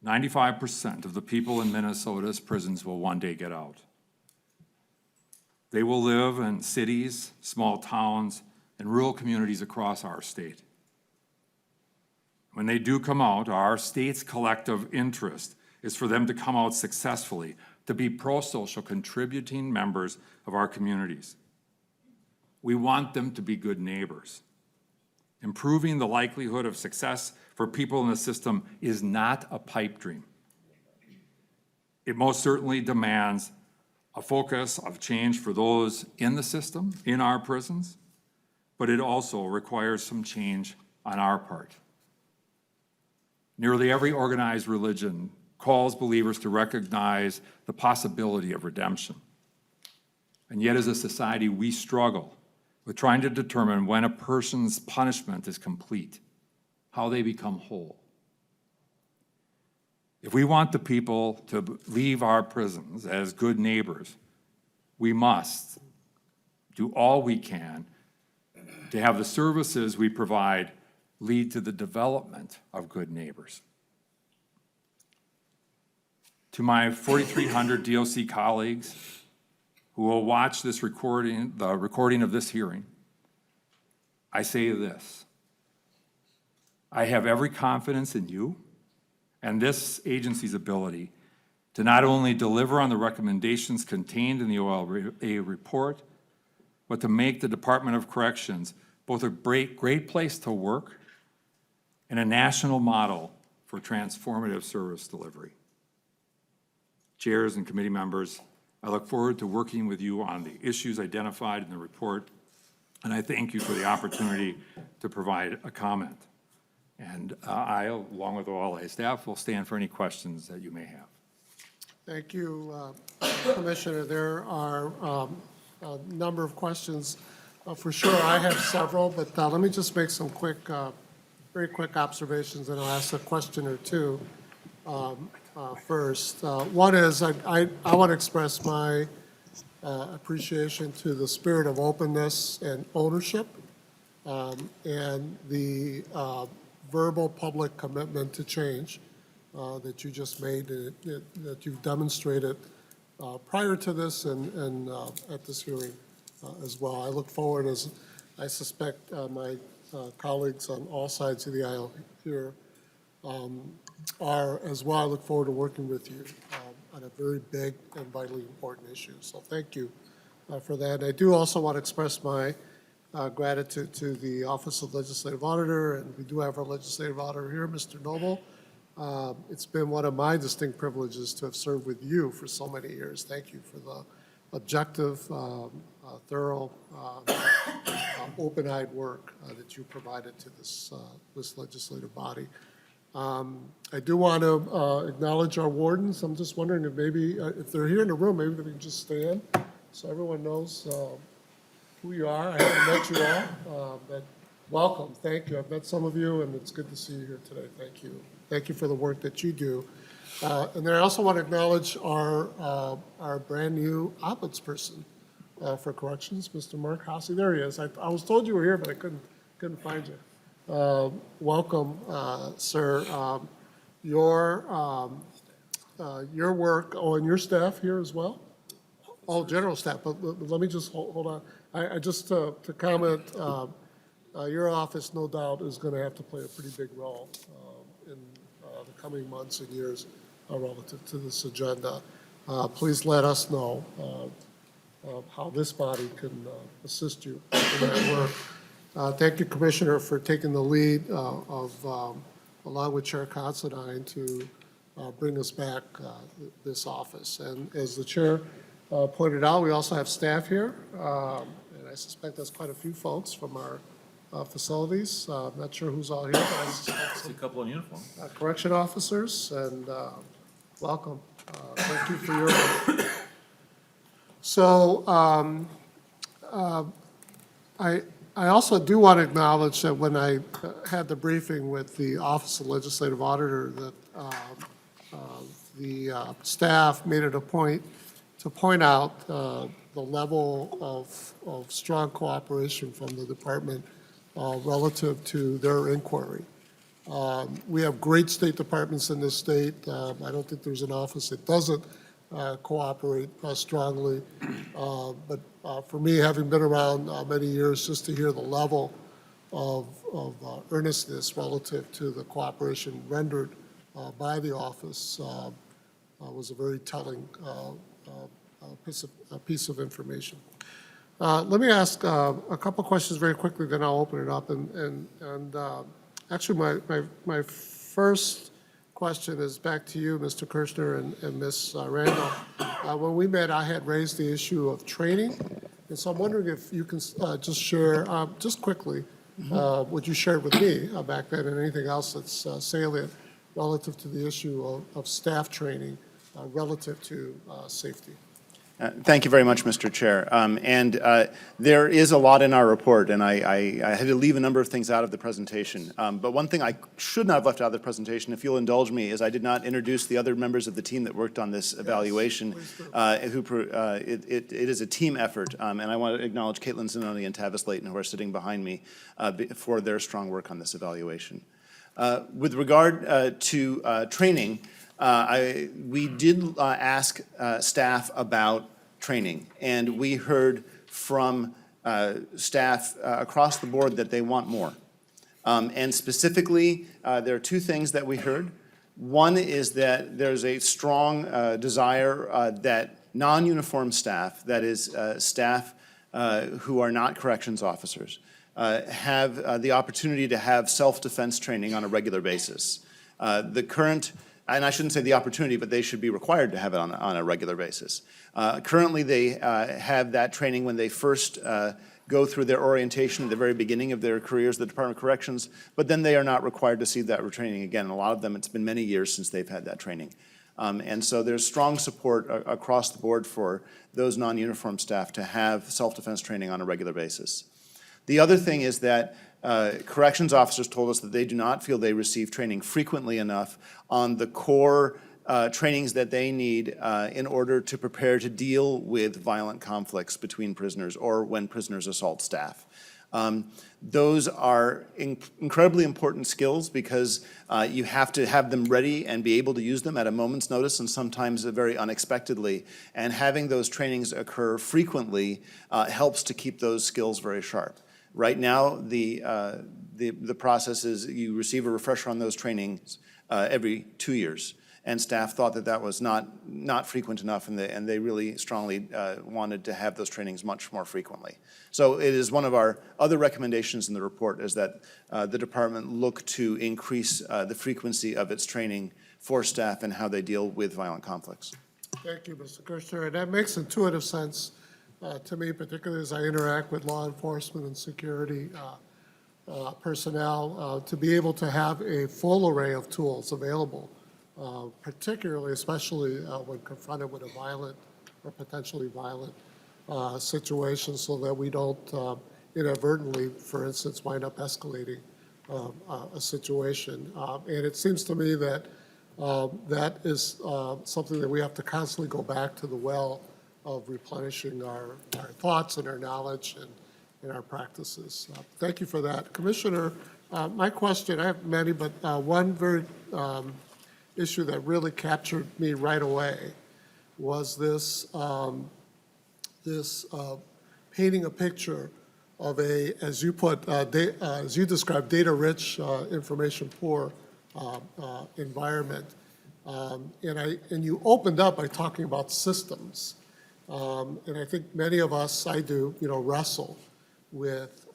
[SPEAKER 5] 95% of the people in Minnesota's prisons will one day get out. They will live in cities, small towns, and rural communities across our state. When they do come out, our state's collective interest is for them to come out successfully, to be pro-social, contributing members of our communities. We want them to be good neighbors. Improving the likelihood of success for people in the system is not a pipe dream. It most certainly demands a focus of change for those in the system, in our prisons, but it also requires some change on our part. Nearly every organized religion calls believers to recognize the possibility of redemption. And yet as a society, we struggle with trying to determine when a person's punishment is complete, how they become whole. If we want the people to leave our prisons as good neighbors, we must do all we can to have the services we provide lead to the development of good neighbors. To my 4,300 DOC colleagues who will watch this recording, the recording of this hearing, I say this: I have every confidence in you and this agency's ability to not only deliver on the recommendations contained in the OLA report, but to make the Department of Corrections both a great place to work and a national model for transformative service delivery. Chairs and committee members, I look forward to working with you on the issues identified in the report, and I thank you for the opportunity to provide a comment. And I, along with OLA staff, will stand for any questions that you may have.
[SPEAKER 1] Thank you, Commissioner. There are a number of questions. For sure, I have several, but let me just make some quick, very quick observations, and I'll ask a question or two first. One is I want to express my appreciation to the spirit of openness and ownership and the verbal public commitment to change that you just made, that you've demonstrated prior to this and at this hearing as well. I look forward, as I suspect my colleagues on all sides of the aisle here are as well. I look forward to working with you on a very big and vitally important issue. So thank you for that. I do also want to express my gratitude to the Office of Legislative Auditor, and we do have our Legislative Auditor here, Mr. Noble. It's been one of my distinct privileges to have served with you for so many years. Thank you for the objective, thorough, open-eyed work that you provided to this legislative body. I do want to acknowledge our wardens. I'm just wondering if maybe, if they're here in the room, maybe they can just stand so everyone knows who you are. I haven't met you all, but welcome. Thank you. I've met some of you, and it's good to see you here today. Thank you. Thank you for the work that you do. And then I also want to acknowledge our brand-new ombudsperson for corrections, Mr. Mark Hasse. There he is. I was told you were here, but I couldn't find you. Welcome, sir. Your work, and your staff here as well? Oh, general staff, but let me just hold on. I just to comment, your office, no doubt, is going to have to play a pretty big role in the coming months and years relative to this agenda. Please let us know how this body can assist you in that work. Thank you, Commissioner, for taking the lead along with Chair Considine, to bring us back this office. And as the Chair pointed out, we also have staff here, and I suspect that's quite a few folks from our facilities. I'm not sure who's all here, but I suspect
[SPEAKER 2] See a couple in uniform.
[SPEAKER 1] correction officers, and welcome. Thank you for your work. So I also do want to acknowledge that when I had the briefing with the Office of Legislative Auditor, that the staff made it a point to point out the level of strong cooperation from the department relative to their inquiry. We have great state departments in this state. I don't think there's an office that doesn't cooperate strongly. But for me, having been around many years, just to hear the level of earnestness relative to the cooperation rendered by the office was a very telling piece of information. Let me ask a couple questions very quickly, then I'll open it up. And actually, my first question is back to you, Mr. Kirshner and Ms. Randall. When we met, I had raised the issue of training, and so I'm wondering if you can just share, just quickly, what you shared with me back then, and anything else that's salient relative to the issue of staff training relative to safety.
[SPEAKER 4] Thank you very much, Mr. Chair. There is a lot in our report, and I had to leave a number of things out of the presentation. But one thing I should not have left out of the presentation, if you'll indulge me, is I did not introduce the other members of the team that worked on this evaluation. It is a team effort, and I want to acknowledge Caitlin Zanoni and Tavis Layton, who are sitting behind me, for their strong work on this evaluation. With regard to training, we did ask staff about training, and we heard from staff across the board that they want more. And specifically, there are two things that we heard. One is that there's a strong desire that non-uniformed staff, that is staff who are not corrections officers, have the opportunity to have self-defense training on a regular basis. The current, and I shouldn't say the opportunity, but they should be required to have it on a regular basis. Currently, they have that training when they first go through their orientation at the very beginning of their careers at the Department of Corrections, but then they are not required to see that training again. And a lot of them, it's been many years since they've had that training. And so there's strong support across the board for those non-uniform staff to have self-defense training on a regular basis. The other thing is that corrections officers told us that they do not feel they receive training frequently enough on the core trainings that they need in order to prepare to deal with violent conflicts between prisoners or when prisoners assault staff. Those are incredibly important skills because you have to have them ready and be able to use them at a moment's notice and sometimes very unexpectedly. And having those trainings occur frequently helps to keep those skills very sharp. Right now, the process is you receive a refresher on those trainings every 2 years. And staff thought that that was not frequent enough, and they really strongly wanted to have those trainings much more frequently. So it is one of our other recommendations in the report is that the department look to increase the frequency of its training for staff and how they deal with violent conflicts.
[SPEAKER 1] Thank you, Mr. Kirchner. And that makes intuitive sense to me, particularly as I interact with law enforcement and security personnel, to be able to have a full array of tools available, particularly, especially when confronted with a violent or potentially violent situation, so that we don't inadvertently, for instance, wind up escalating a situation. And it seems to me that that is something that we have to constantly go back to the well of replenishing our thoughts and our knowledge and our practices. Thank you for that. Commissioner, my question, I have many, but one very issue that really captured me right away was this, painting a picture of a, as you put, as you described, data-rich, information-poor environment. And you opened up by talking about systems. And I think many of us, I do, wrestle with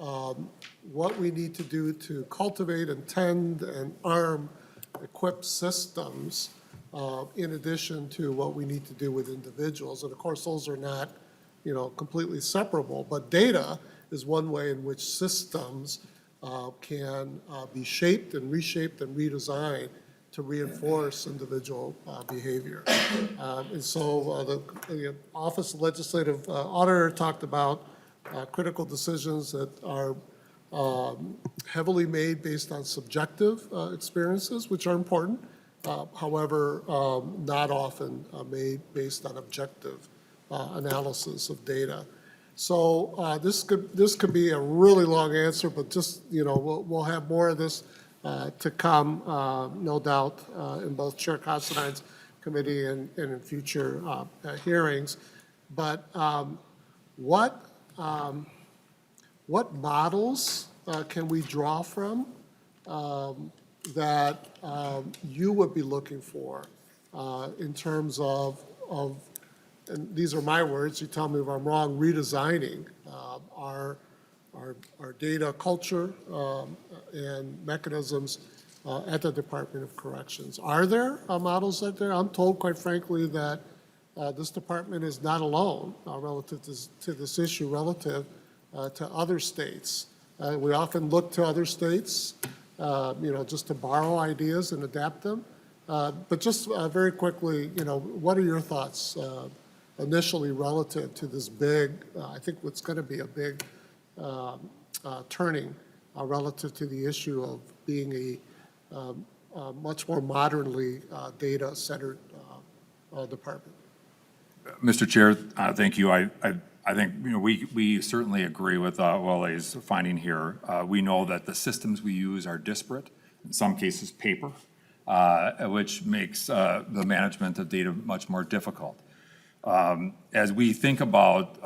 [SPEAKER 1] what we need to do to cultivate and tend and arm equipped systems in addition to what we need to do with individuals. And of course, those are not, completely separable, but data is one way in which systems can be shaped and reshaped and redesigned to reinforce individual behavior. And so the Office of Legislative Auditor talked about critical decisions that are heavily made based on subjective experiences, which are important, however, not often made based on objective analysis of data. So this could be a really long answer, but just, we'll have more of this to come, no doubt, in both Chair Considine's committee and in future hearings. But what models can we draw from that you would be looking for in terms of, and these are my words, you tell me if I'm wrong, redesigning our data culture and mechanisms at the Department of Corrections. Are there models out there? I'm told, quite frankly, that this department is not alone relative to this issue relative to other states. We often look to other states, just to borrow ideas and adapt them. But just very quickly, what are your thoughts initially relative to this big, I think what's going to be a big turning relative to the issue of being a much more modernly data-centered department?
[SPEAKER 5] Mr. Chair, thank you. I think we certainly agree with OLA's finding here. We know that the systems we use are disparate, in some cases paper, which makes the management of data much more difficult. As we think about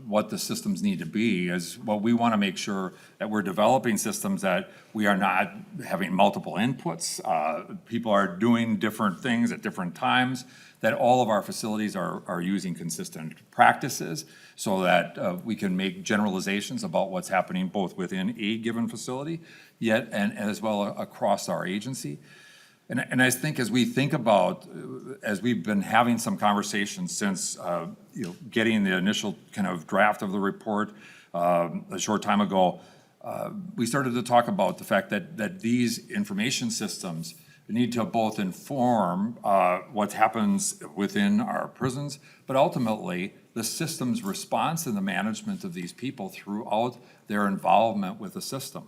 [SPEAKER 5] what the systems need to be, we want to make sure that we're developing systems that we are not having multiple inputs. People are doing different things at different times, that all of our facilities are using consistent practices so that we can make generalizations about what's happening both within a given facility, yet and as well across our agency. And I think as we think about, as we've been having some conversations since, getting the initial kind of draft of the report a short time ago, we started to talk about the fact that these information systems need to both inform what happens within our prisons, but ultimately the system's response and the management of these people throughout their involvement with the system.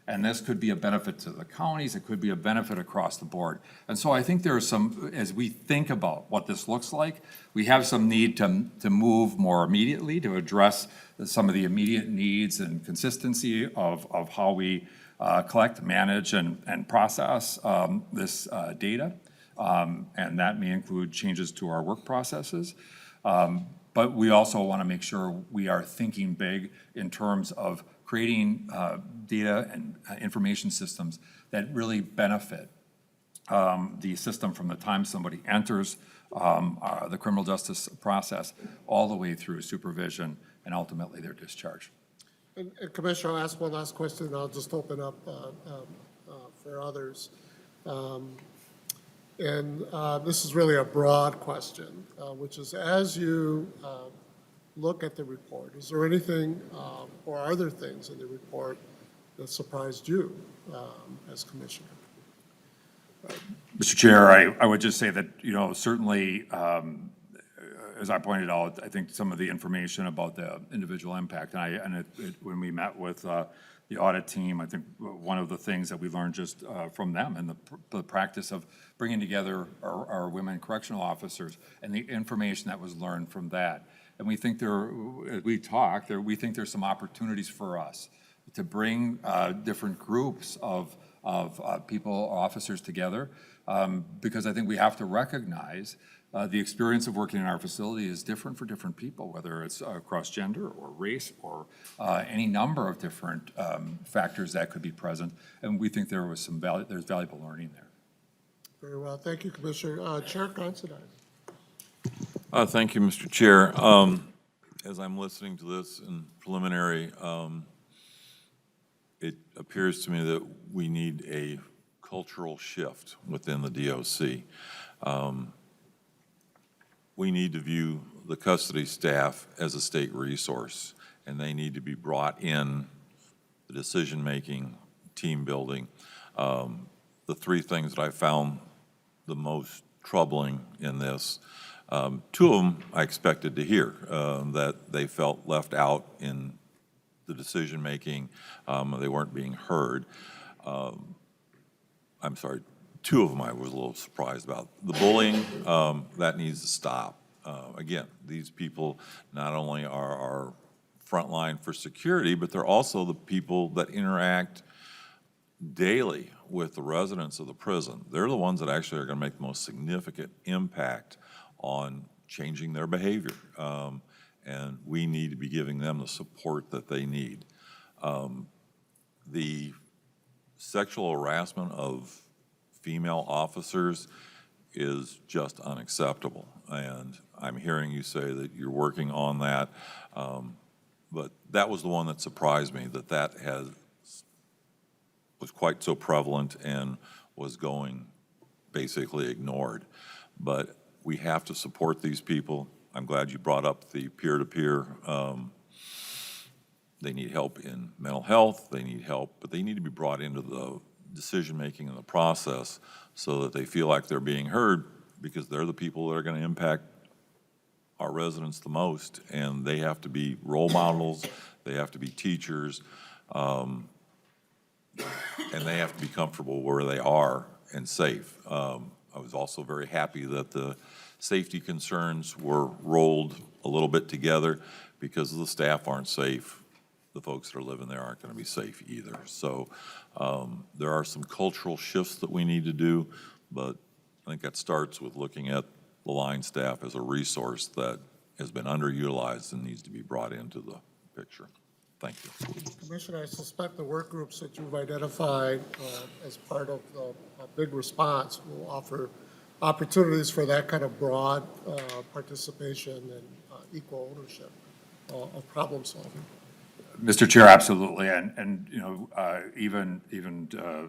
[SPEAKER 5] And this could be a benefit to the counties, it could be a benefit across the board. And so I think there are some, as we think about what this looks like, we have some need to move more immediately to address some of the immediate needs and consistency of how we collect, manage, and process this data. And that may include changes to our work processes. But we also want to make sure we are thinking big in terms of creating data and information systems that really benefit the system from the time somebody enters the criminal justice process all the way through supervision and ultimately their discharge.
[SPEAKER 1] And Commissioner, I'll ask one last question, and I'll just open up for others. This is really a broad question, which is, as you look at the report, is there anything, or are there things in the report that surprised you as Commissioner?
[SPEAKER 5] Mr. Chair, I would just say that, certainly, as I pointed out, I think some of the information about the individual impact, when we met with the audit team, I think one of the things that we learned just from them and the practice of bringing together our women correctional officers and the information that was learned from that. And we think we think there's some opportunities for us to bring different groups of people, officers together, because I think we have to recognize the experience of working in our facility is different for different people, whether it's across gender or race or any number of different factors that could be present. And we think there's valuable learning there.
[SPEAKER 1] Very well. Thank you, Commissioner. Chair Considine.
[SPEAKER 2] Thank you, Mr. Chair. As I'm listening to this in preliminary, it appears to me that we need a cultural shift within the DOC. We need to view the custody staff as a state resource, and they need to be brought in the decision-making, team building. The three things that I found the most troubling in this, two of them I expected to hear, that they felt left out in the decision-making, they weren't being heard. I'm sorry, two of them I was a little surprised about. The bullying, that needs to stop. Again, these people not only are our front line for security, but they're also the people that interact daily with the residents of the prison. They're the ones that actually are going to make the most significant impact on changing their behavior. And we need to be giving them the support that they need. The sexual harassment of female officers is just unacceptable. And I'm hearing you say that you're working on that. But that was the one that surprised me, that was quite so prevalent and was going basically ignored. But we have to support these people. I'm glad you brought up the peer-to-peer. They need help in mental health, they need help, but they need to be brought into the decision-making and the process so that they feel like they're being heard, because they're the people that are going to impact our residents the most, and they have to be role models, they have to be teachers, and they have to be comfortable where they are and safe. I was also very happy that the safety concerns were rolled a little bit together, because the staff aren't safe. The folks that are living there aren't going to be safe either. So there are some cultural shifts that we need to do, but I think that starts with looking at the line staff as a resource that has been underutilized and needs to be brought into the picture. Thank you.
[SPEAKER 1] Commissioner, I suspect the work groups that you've identified as part of the big response will offer opportunities for that kind of broad participation and equal ownership of problem solving.
[SPEAKER 5] Mr. Chair, absolutely, and even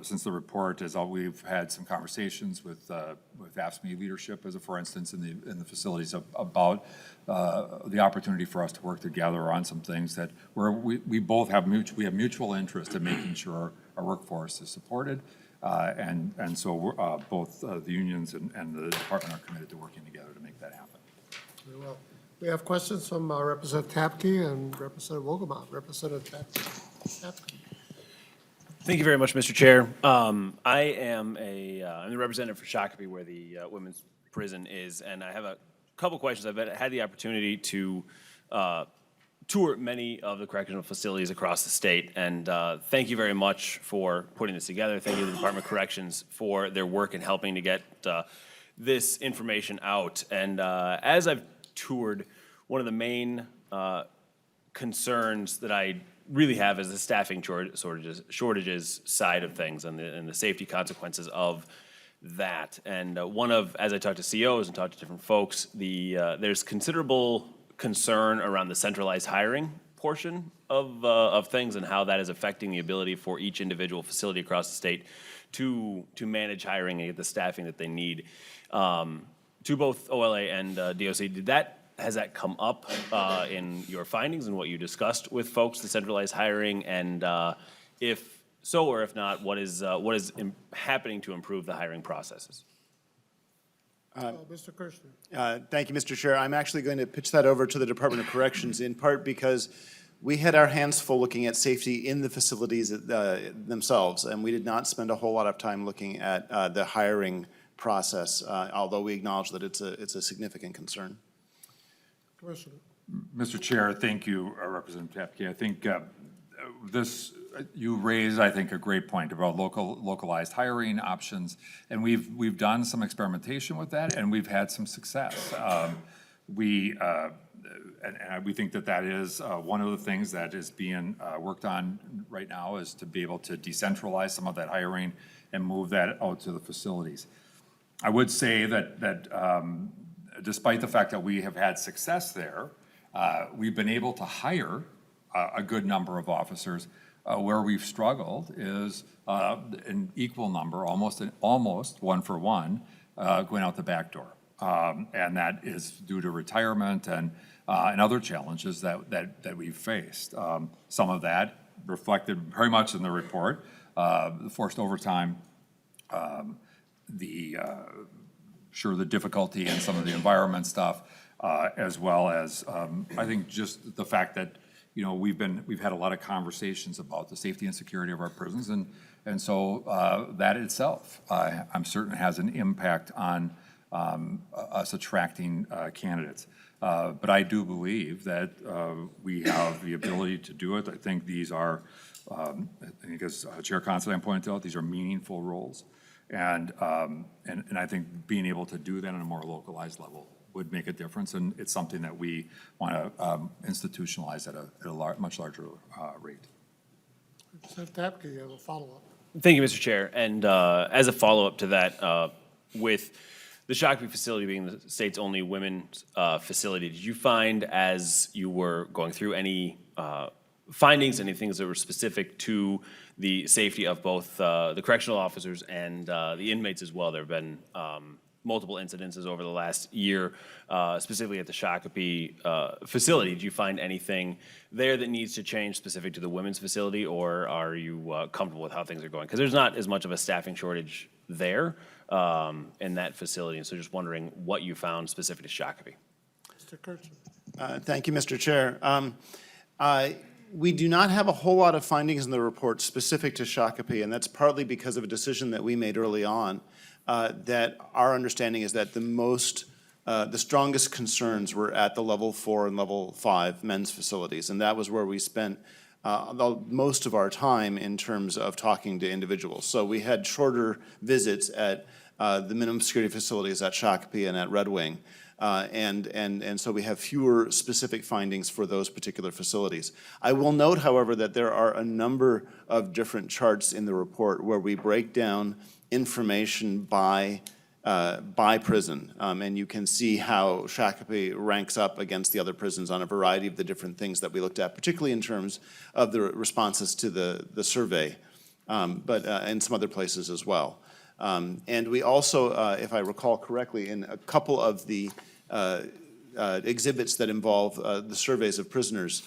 [SPEAKER 5] since the report is all, we've had some conversations with AFSCME leadership, as a for instance, in the facilities about the opportunity for us to work together on some things that where we both have mutual interest in making sure our workforce is supported, and so both the unions and the department are committed to working together to make that happen.
[SPEAKER 1] Very well. We have questions from Representative Tapke and Representative Wogelman. Representative Tapke.
[SPEAKER 6] Thank you very much, Mr. Chair. I'm the representative for Shakopee, where the women's prison is, and I have a couple questions. I've had the opportunity to tour many of the correctional facilities across the state, and thank you very much for putting this together. Thank you to the Department of Corrections for their work in helping to get this information out. And as I've toured, one of the main concerns that I really have is the staffing shortages side of things and the safety consequences of that. And one of, as I talk to CEOs and talk to different folks, there's considerable concern around the centralized hiring portion of things and how that is affecting the ability for each individual facility across the state to manage hiring and get the staffing that they need. To both OLA and DOC, has that come up in your findings and what you discussed with folks, the centralized hiring? And if so, or if not, what is happening to improve the hiring processes?
[SPEAKER 1] Mr. Kirshner.
[SPEAKER 4] Thank you, Mr. Chair. I'm actually going to pitch that over to the Department of Corrections, in part because we had our hands full looking at safety in the facilities themselves, and we did not spend a whole lot of time looking at the hiring process, although we acknowledge that it's a significant concern.
[SPEAKER 1] Commissioner.
[SPEAKER 5] Mr. Chair, thank you, Representative Tapke. I think you raised, I think, a great point about localized hiring options, and we've done some experimentation with that, and we've had some success. We think that is one of the things that is being worked on right now, is to be able to decentralize some of that hiring and move that out to the facilities. I would say that despite the fact that we have had success there, we've been able to hire a good number of officers. Where we've struggled is an equal number, almost one for one, going out the back door. And that is due to retirement and other challenges that we've faced. Some of that reflected very much in the report, the forced overtime, the difficulty in some of the environment stuff, as well as I think just the fact that we've had a lot of conversations about the safety and security of our prisons, and so that itself I'm certain has an impact on us attracting candidates. But I do believe that we have the ability to do it. I think these are, I think as Chair Considine pointed out, these are meaningful roles. And I think being able to do that on a more localized level would make a difference, and it's something that we want to institutionalize at a much larger rate.
[SPEAKER 1] Representative Tapke, you have a follow-up.
[SPEAKER 6] Thank you, Mr. Chair. And as a follow-up to that, with the Shakopee facility being the state's only women's facility, did you find, as you were going through, any findings, any things that were specific to the safety of both the correctional officers and the inmates as well? There have been multiple incidences over the last year, specifically at the Shakopee facility. Did you find anything there that needs to change specific to the women's facility, or are you comfortable with how things are going? Because there's not as much of a staffing shortage there in that facility, and so just wondering what you found specific to Shakopee.
[SPEAKER 1] Mr. Kirshner.
[SPEAKER 4] Thank you, Mr. Chair. We do not have a whole lot of findings in the report specific to Shakopee, and that's partly because of a decision that we made early on, that our understanding is that the strongest concerns were at the level 4 and level 5 men's facilities, and that was where we spent most of our time in terms of talking to individuals. So we had shorter visits at the minimum security facilities at Shakopee and at Red Wing. And so we have fewer specific findings for those particular facilities. I will note, however, that there are a number of different charts in the report where we break down information by prison, and you can see how Shakopee ranks up against the other prisons on a variety of the different things that we looked at, particularly in terms of the responses to the survey, but in some other places as well. And we also, if I recall correctly, in a couple of the exhibits that involve the surveys of prisoners,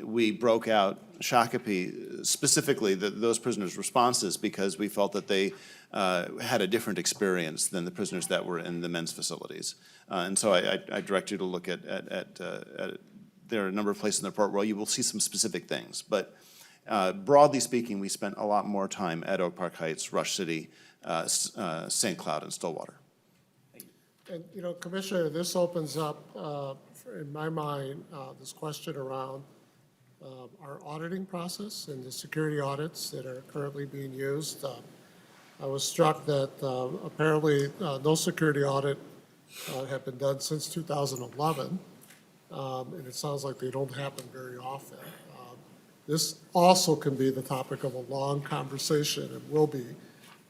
[SPEAKER 4] we broke out Shakopee, specifically those prisoners' responses, because we felt that they had a different experience than the prisoners that were in the men's facilities. And so I direct you to look at there are a number of places in the report where you will see some specific things. But broadly speaking, we spent a lot more time at Oak Park Heights, Rush City, St. Cloud, and Stillwater.
[SPEAKER 1] And, Commissioner, this opens up, in my mind, this question around our auditing process and the security audits that are currently being used. I was struck that apparently no security audit have been done since 2011, and it sounds like they don't happen very often. This also can be the topic of a long conversation, and will be.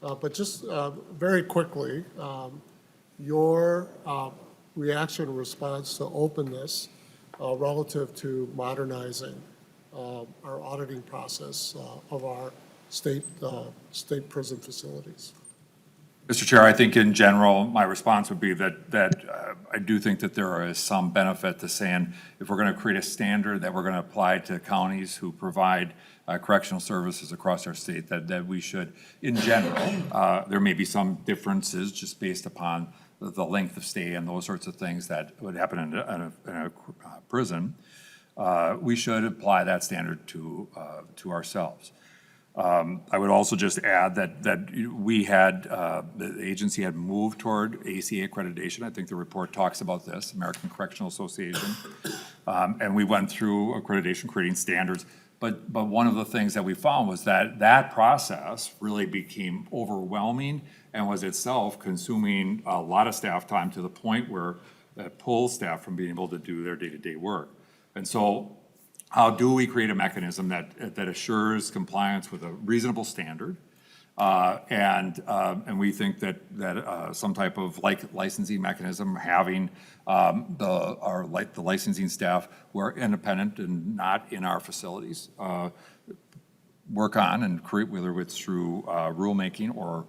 [SPEAKER 1] But just very quickly, your reaction and response to openness relative to modernizing our auditing process of our state prison facilities.
[SPEAKER 5] Mr. Chair, I think in general, my response would be that I do think that there is some benefit to saying if we're going to create a standard that we're going to apply to counties who provide correctional services across our state, that we should, in general, there may be some differences just based upon the length of stay and those sorts of things that would happen in a prison. We should apply that standard to ourselves. I would also just add that we had, the agency had moved toward ACA accreditation. I think the report talks about this, American Correctional Association. And we went through accreditation, creating standards. But one of the things that we found was that process really became overwhelming and was itself consuming a lot of staff time to the point where it pulls staff from being able to do their day-to-day work. And so how do we create a mechanism that assures compliance with a reasonable standard? And we think that some type of licensing mechanism, having the licensing staff who are independent and not in our facilities, work on and create, whether it's through rulemaking or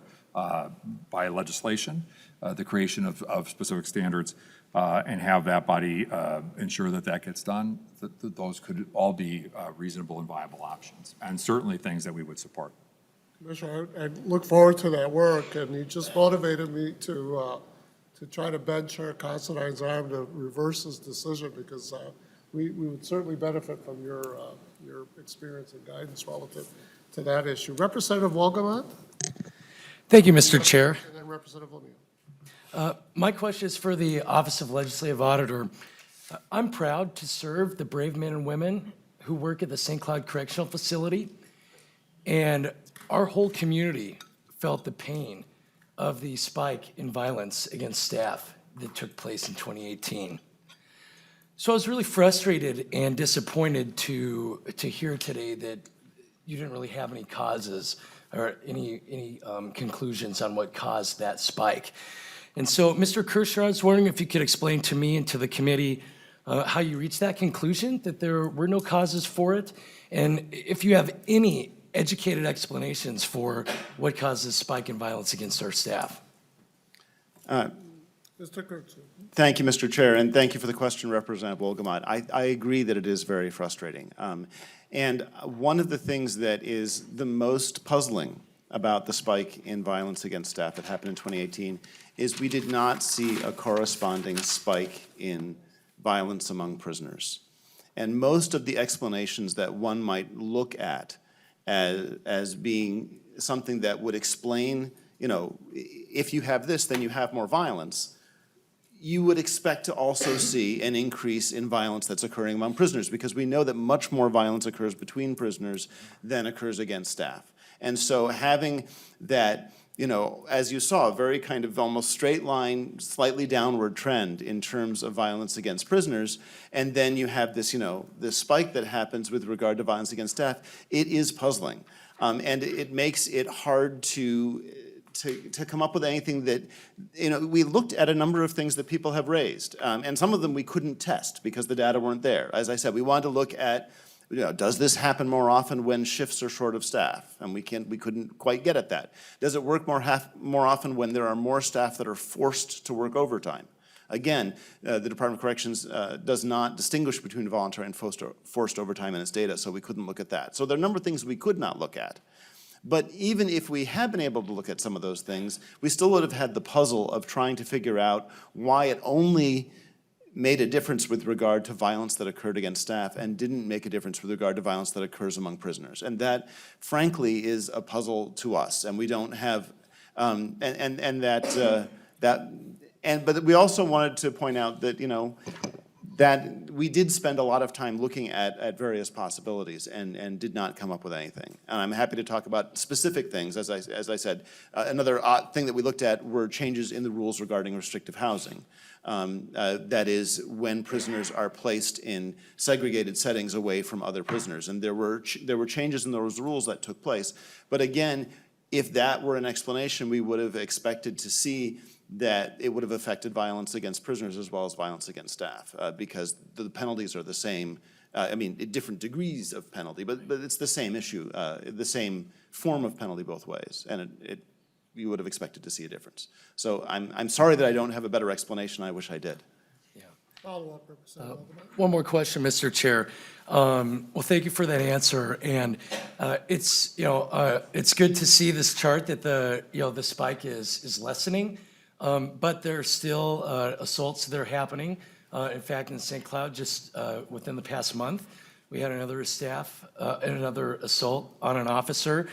[SPEAKER 5] by legislation, the creation of specific standards, and have that body ensure that gets done, that those could all be reasonable and viable options, and certainly things that we would support.
[SPEAKER 1] Commissioner, I look forward to that work, and you just motivated me to try to bend Chair Considine's arm to reverse his decision, because we would certainly benefit from your experience and guidance relative to that issue. Representative Wolgamott?
[SPEAKER 7] Thank you, Mr. Chair.
[SPEAKER 1] And then Representative O'Neill.
[SPEAKER 7] My question is for the Office of Legislative Auditor. I'm proud to serve the brave men and women who work at the St. Cloud Correctional Facility, and our whole community felt the pain of the spike in violence against staff that took place in 2018. So I was really frustrated and disappointed to hear today that you didn't really have any causes or any conclusions on what caused that spike. And so, Mr. Kershaw, I was wondering if you could explain to me and to the committee how you reached that conclusion, that there were no causes for it, and if you have any educated explanations for what caused this spike in violence against our staff.
[SPEAKER 1] Mr. Kurtz.
[SPEAKER 4] Thank you, Mr. Chair, and thank you for the question, Representative Wolgamott. I agree that it is very frustrating. And one of the things that is the most puzzling about the spike in violence against staff that happened in 2018 is we did not see a corresponding spike in violence among prisoners. And most of the explanations that one might look at as being something that would explain, if you have this, then you have more violence, you would expect to also see an increase in violence that's occurring among prisoners, because we know that much more violence occurs between prisoners than occurs against staff. And so having that, as you saw, a very kind of almost straight line, slightly downward trend in terms of violence against prisoners, and then you have this, this spike that happens with regard to violence against staff, it is puzzling. And it makes it hard to come up with anything that, we looked at a number of things that people have raised, and some of them we couldn't test because the data weren't there. As I said, we wanted to look at, does this happen more often when shifts are short of staff? And we couldn't quite get at that. Does it work more often when there are more staff that are forced to work overtime? Again, the Department of Corrections does not distinguish between voluntary and forced overtime in its data, so we couldn't look at that. So there are a number of things we could not look at. But even if we had been able to look at some of those things, we still would have had the puzzle of trying to figure out why it only made a difference with regard to violence that occurred against staff and didn't make a difference with regard to violence that occurs among prisoners. And that, frankly, is a puzzle to us. And we don't have, but we also wanted to point out that, that we did spend a lot of time looking at various possibilities and did not come up with anything. And I'm happy to talk about specific things. As I said, another thing that we looked at were changes in the rules regarding restrictive housing. That is, when prisoners are placed in segregated settings away from other prisoners. And there were changes in those rules that took place. But again, if that were an explanation, we would have expected to see that it would have affected violence against prisoners as well as violence against staff, because the penalties are the same. I mean, different degrees of penalty, but it's the same issue, the same form of penalty both ways, and you would have expected to see a difference. So I'm sorry that I don't have a better explanation. I wish I did.
[SPEAKER 1] Follow-up, Representative Waldeman.
[SPEAKER 7] One more question, Mr. Chair. Well, thank you for that answer. And it's good to see this chart that the spike is lessening, but there's still assaults that are happening. In fact, in St. Cloud, just within the past month, we had another assault on an officer.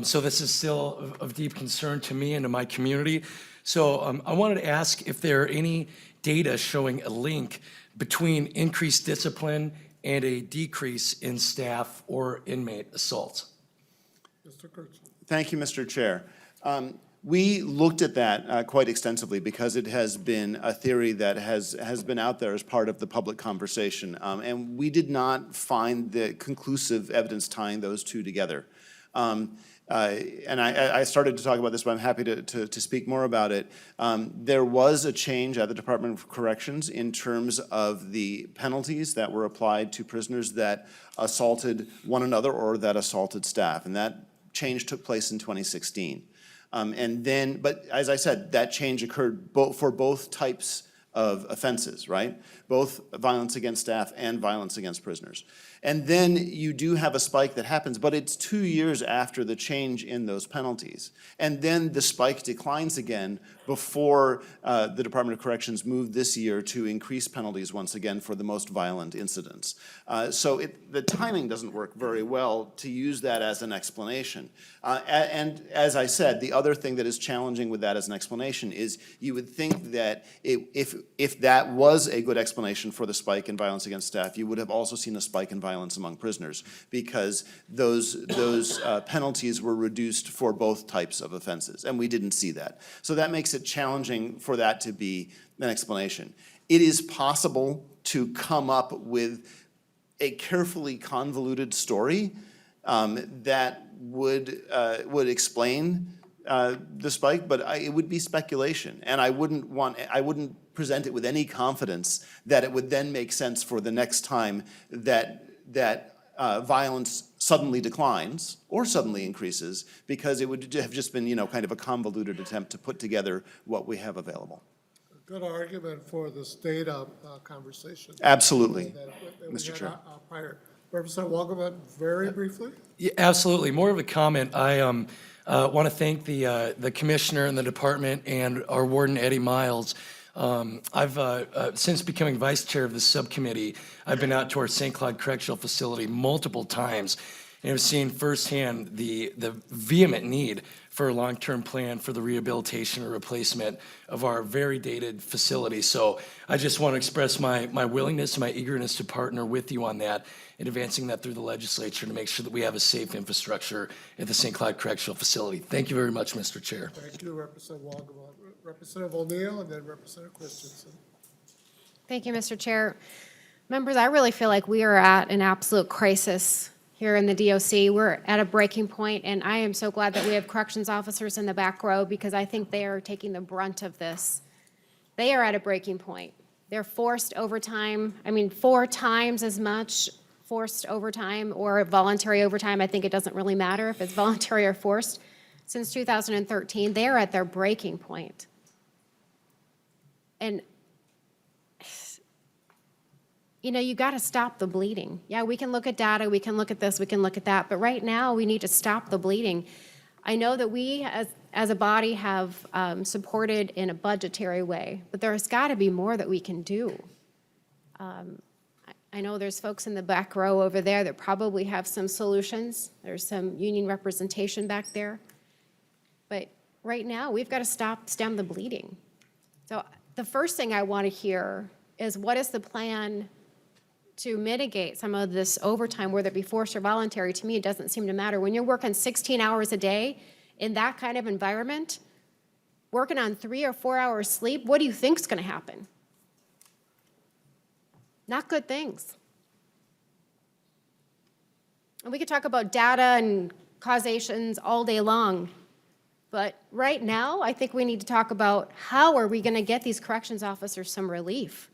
[SPEAKER 7] So this is still of deep concern to me and to my community. So I wanted to ask if there are any data showing a link between increased discipline and a decrease in staff or inmate assaults.
[SPEAKER 1] Mr. Kirchner.
[SPEAKER 4] Thank you, Mr. Chair. We looked at that quite extensively because it has been a theory that has been out there as part of the public conversation, and we did not find the conclusive evidence tying those two together. And I started to talk about this, but I'm happy to speak more about it. There was a change at the Department of Corrections in terms of the penalties that were applied to prisoners that assaulted one another or that assaulted staff, and that change took place in 2016. But as I said, that change occurred for both types of offenses, right? Both violence against staff and violence against prisoners. And then you do have a spike that happens, but it's 2 years after the change in those penalties. And then the spike declines again before the Department of Corrections moved this year to increase penalties once again for the most violent incidents. So the timing doesn't work very well to use that as an explanation. And as I said, the other thing that is challenging with that as an explanation is you would think that if that was a good explanation for the spike in violence against staff, you would have also seen a spike in violence among prisoners, because those penalties were reduced for both types of offenses, and we didn't see that. So that makes it challenging for that to be an explanation. It is possible to come up with a carefully convoluted story that would explain the spike, but it would be speculation, and I wouldn't present it with any confidence that it would then make sense for the next time that violence suddenly declines or suddenly increases, because it would have just been, kind of a convoluted attempt to put together what we have available.
[SPEAKER 1] Good argument for this data conversation.
[SPEAKER 4] Absolutely,
[SPEAKER 1] that we
[SPEAKER 4] Mr.
[SPEAKER 1] had,
[SPEAKER 4] Chair.
[SPEAKER 1] Prior. Representative Waldeman, very briefly.
[SPEAKER 7] Yeah, absolutely. More of a comment. I want to thank the commissioner and the department and our warden, Eddie Miles. I've since becoming vice chair of the subcommittee, I've been out to our St. Cloud Correctional Facility multiple times, and I've seen firsthand the vehement need for a long-term plan for the rehabilitation or replacement of our very dated facility. So I just want to express my willingness and my eagerness to partner with you on that and advancing that through the legislature to make sure that we have a safe infrastructure at the St. Cloud Correctional Facility. Thank you very much, Mr. Chair.
[SPEAKER 1] Thank you, Representative Waldeman. Representative O'Neill and then Representative Christensen.
[SPEAKER 8] Thank you, Mr. Chair. Members, I really feel like we are at an absolute crisis here in the DOC. We're at a breaking point, and I am so glad that we have corrections officers in the back row, because I think they are taking the brunt of this. They are at a breaking point. They're forced overtime, 4 times as much forced overtime or voluntary overtime. I think it doesn't really matter if it's voluntary or forced. Since 2013, they are at their breaking point. And you got to stop the bleeding. Yeah, we can look at data, we can look at this, we can look at that, but right now we need to stop the bleeding. I know that we as a body have supported in a budgetary way, but there's got to be more that we can do. I know there's folks in the back row over there that probably have some solutions. There's some union representation back there. But right now, we've got to stem the bleeding. So the first thing I want to hear is what is the plan to mitigate some of this overtime, whether it be forced or voluntary? To me, it doesn't seem to matter. When you're working 16 hours a day in that kind of environment, working on 3 or 4 hours sleep, what do you think's gonna happen? Not good things. And we could talk about data and causations all day long, but right now, I think we need to talk about how are we gonna get these corrections officers some relief?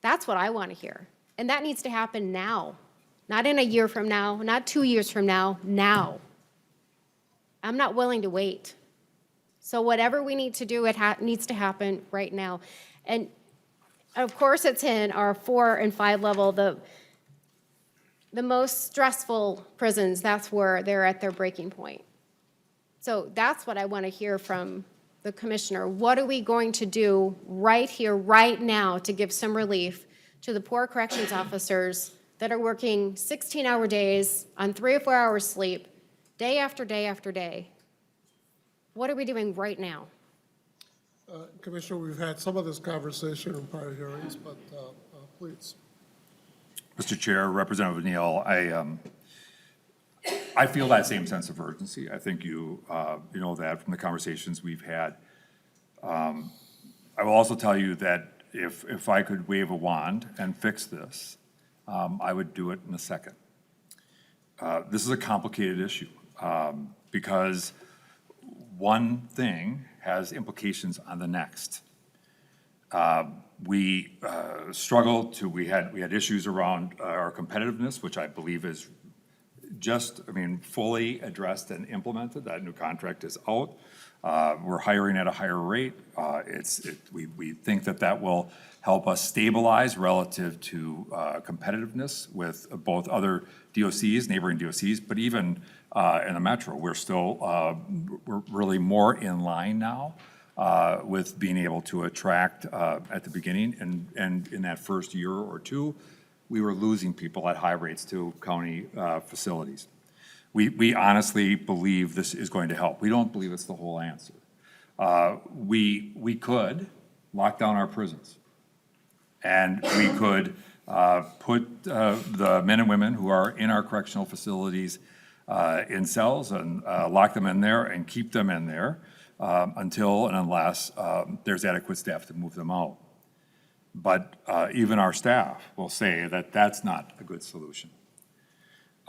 [SPEAKER 8] That's what I wanna hear. And that needs to happen now, not in a year from now, not 2 years from now, now. I'm not willing to wait. So whatever we need to do, it needs to happen right now. And of course, it's in our 4 and 5 level, the most stressful prisons, that's where they're at their breaking point. So that's what I want to hear from the commissioner. What are we going to do right here, right now, to give some relief to the poor corrections officers that are working 16-hour days on 3 or 4 hours sleep, day after day after day? What are we doing right now?
[SPEAKER 1] Commissioner, we've had some of this conversation in prior hearings, but please.
[SPEAKER 5] Mr. Chair, Representative Neal, I feel that same sense of urgency. I think you know that from the conversations we've had. I will also tell you that if I could wave a wand and fix this, I would do it in a second. This is a complicated issue because one thing has implications on the next. We struggled to, we had issues around our competitiveness, which I believe is just, fully addressed and implemented. That new contract is out. We're hiring at a higher rate. We think that will help us stabilize relative to competitiveness with both other DOCs, neighboring DOCs, but even in the metro, we're really more in line now with being able to attract at the beginning, and in that first year or two, we were losing people at high rates to county facilities. We honestly believe this is going to help. We don't believe it's the whole answer. We could lock down our prisons, and we could put the men and women who are in our correctional facilities in cells and lock them in there and keep them in there until and unless there's adequate staff to move them out. But even our staff will say that that's not a good solution.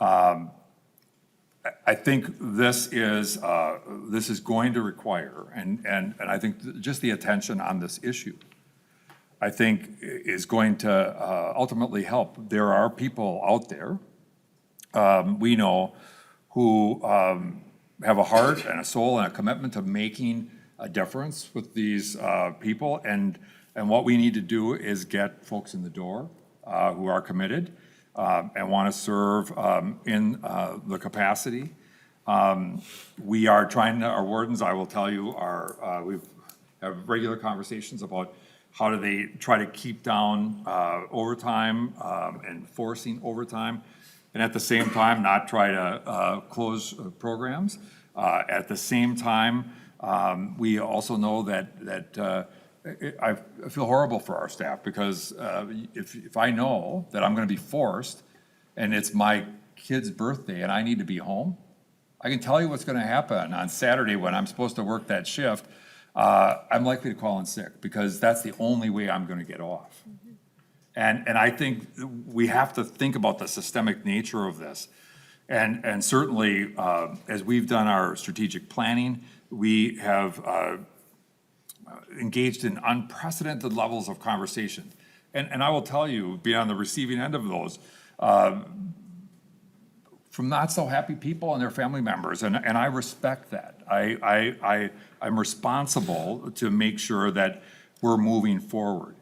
[SPEAKER 5] I think this is going to require, and I think just the attention on this issue, I think is going to ultimately help. There are people out there, we know, who have a heart and a soul and a commitment to making a difference with these people. And what we need to do is get folks in the door who are committed and want to serve in the capacity. We are trying to, our wardens, I will tell you, we have regular conversations about how do they try to keep down overtime and forcing overtime, and at the same time not try to close programs. At the same time, we also know that I feel horrible for our staff because if I know that I'm going to be forced and it's my kid's birthday and I need to be home, I can tell you what's going to happen on Saturday when I'm supposed to work that shift. I'm likely to call in sick because that's the only way I'm going to get off. And I think we have to think about the systemic nature of this. And certainly, as we've done our strategic planning, we have engaged in unprecedented levels of conversation. And I will tell you, be on the receiving end of those, from not so happy people and their family members, and I respect that. I'm responsible to make sure that we're moving forward.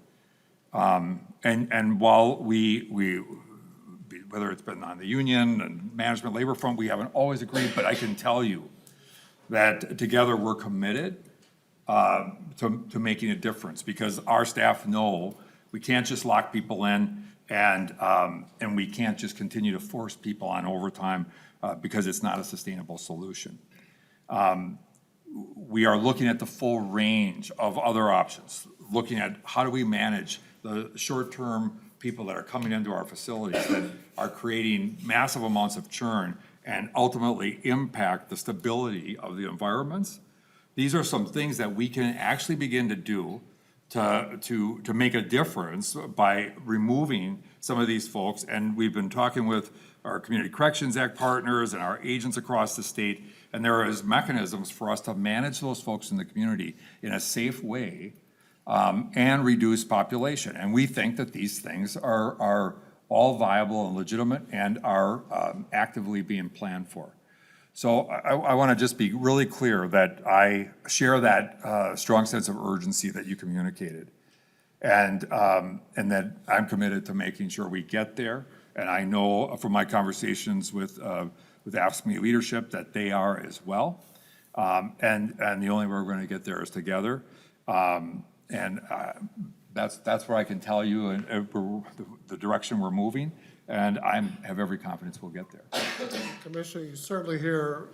[SPEAKER 5] And while we whether it's been on the union and management labor front, we haven't always agreed, but I can tell you that together we're committed to making a difference, because our staff know we can't just lock people in and we can't just continue to force people on overtime because it's not a sustainable solution. We are looking at the full range of other options, looking at how do we manage the short-term people that are coming into our facilities that are creating massive amounts of churn and ultimately impact the stability of the environments. These are some things that we can actually begin to do to make a difference by removing some of these folks. And we've been talking with our Community Corrections Act partners and our agents across the state, and there is mechanisms for us to manage those folks in the community in a safe way and reduce population. And we think that these things are all viable and legitimate and are actively being planned for. So I want to just be really clear that I share that strong sense of urgency that you communicated. And that I'm committed to making sure we get there. And I know from my conversations with AFSCME leadership that they are as well. And the only way we're going to get there is together. That's what I can tell you, and the direction we're moving. And I have every confidence we'll get there.
[SPEAKER 1] Commissioner, you certainly hear,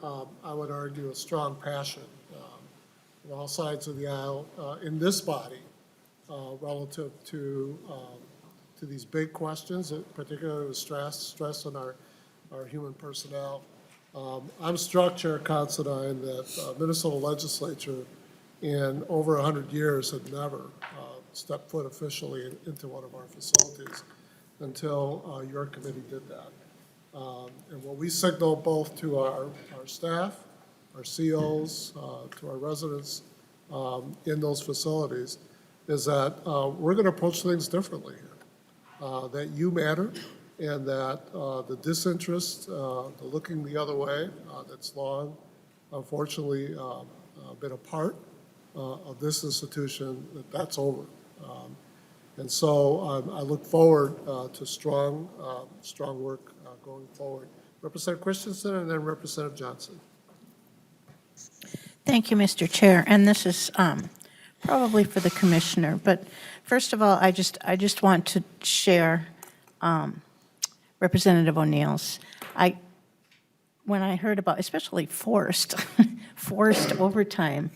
[SPEAKER 1] I would argue, a strong passion on all sides of the aisle in this body relative to these big questions, particularly with stress on our human personnel. I'm struck, Chair Considine, that Minnesota legislature in over 100 years had never stepped foot officially into one of our facilities until your committee did that. And what we signal both to our staff, our COs, to our residents in those facilities is that we're going to approach things differently here. That you matter, and that the disinterest, the looking the other way, that's long, unfortunately, been a part of this institution, that's over. And so I look forward to strong work going forward. Representative Christensen and then Representative Johnson.
[SPEAKER 9] Thank you, Mr. Chair. And this is probably for the commissioner. But first of all, I just want to share Representative O'Neill's. When I heard about, especially forced overtime,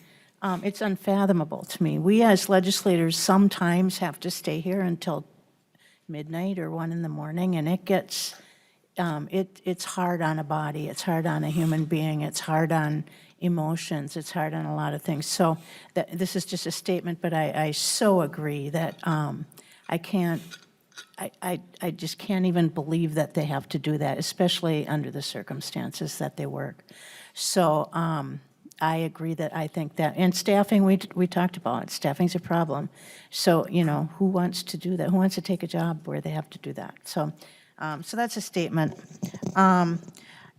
[SPEAKER 9] it's unfathomable to me. We as legislators sometimes have to stay here until midnight or 1 in the morning, and it gets, it's hard on a body, it's hard on a human being, it's hard on emotions, it's hard on a lot of things. So this is just a statement, but I so agree that I just can't even believe that they have to do that, especially under the circumstances that they work. So I agree that I think that, and staffing, we talked about, staffing's a problem. So, who wants to do that? Who wants to take a job where they have to do that? So that's a statement.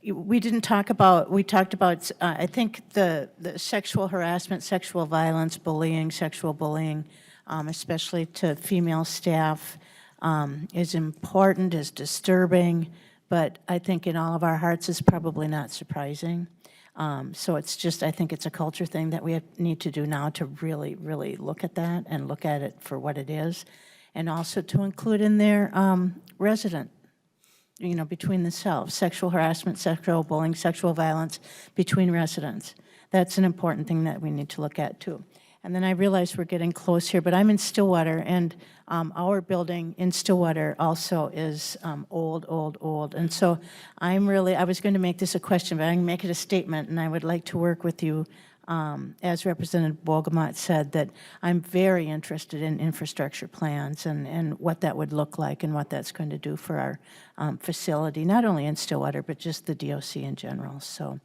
[SPEAKER 9] We talked about, I think the sexual harassment, sexual violence, bullying, sexual bullying, especially to female staff, is important, is disturbing, but I think in all of our hearts is probably not surprising. So it's just, I think it's a culture thing that we need to do now to really, really look at that and look at it for what it is. And also to include in there resident, between themselves, sexual harassment, sexual bullying, sexual violence between residents. That's an important thing that we need to look at too. And then I realize we're getting close here, but I'm in Stillwater, and our building in Stillwater also is old. And so I was going to make this a question, but I can make it a statement, and I would like to work with you, as Representative Bogelmott said, that I'm very interested in infrastructure plans and what that would look like and what that's going to do for our facility, not only in Stillwater, but just the DOC in general. So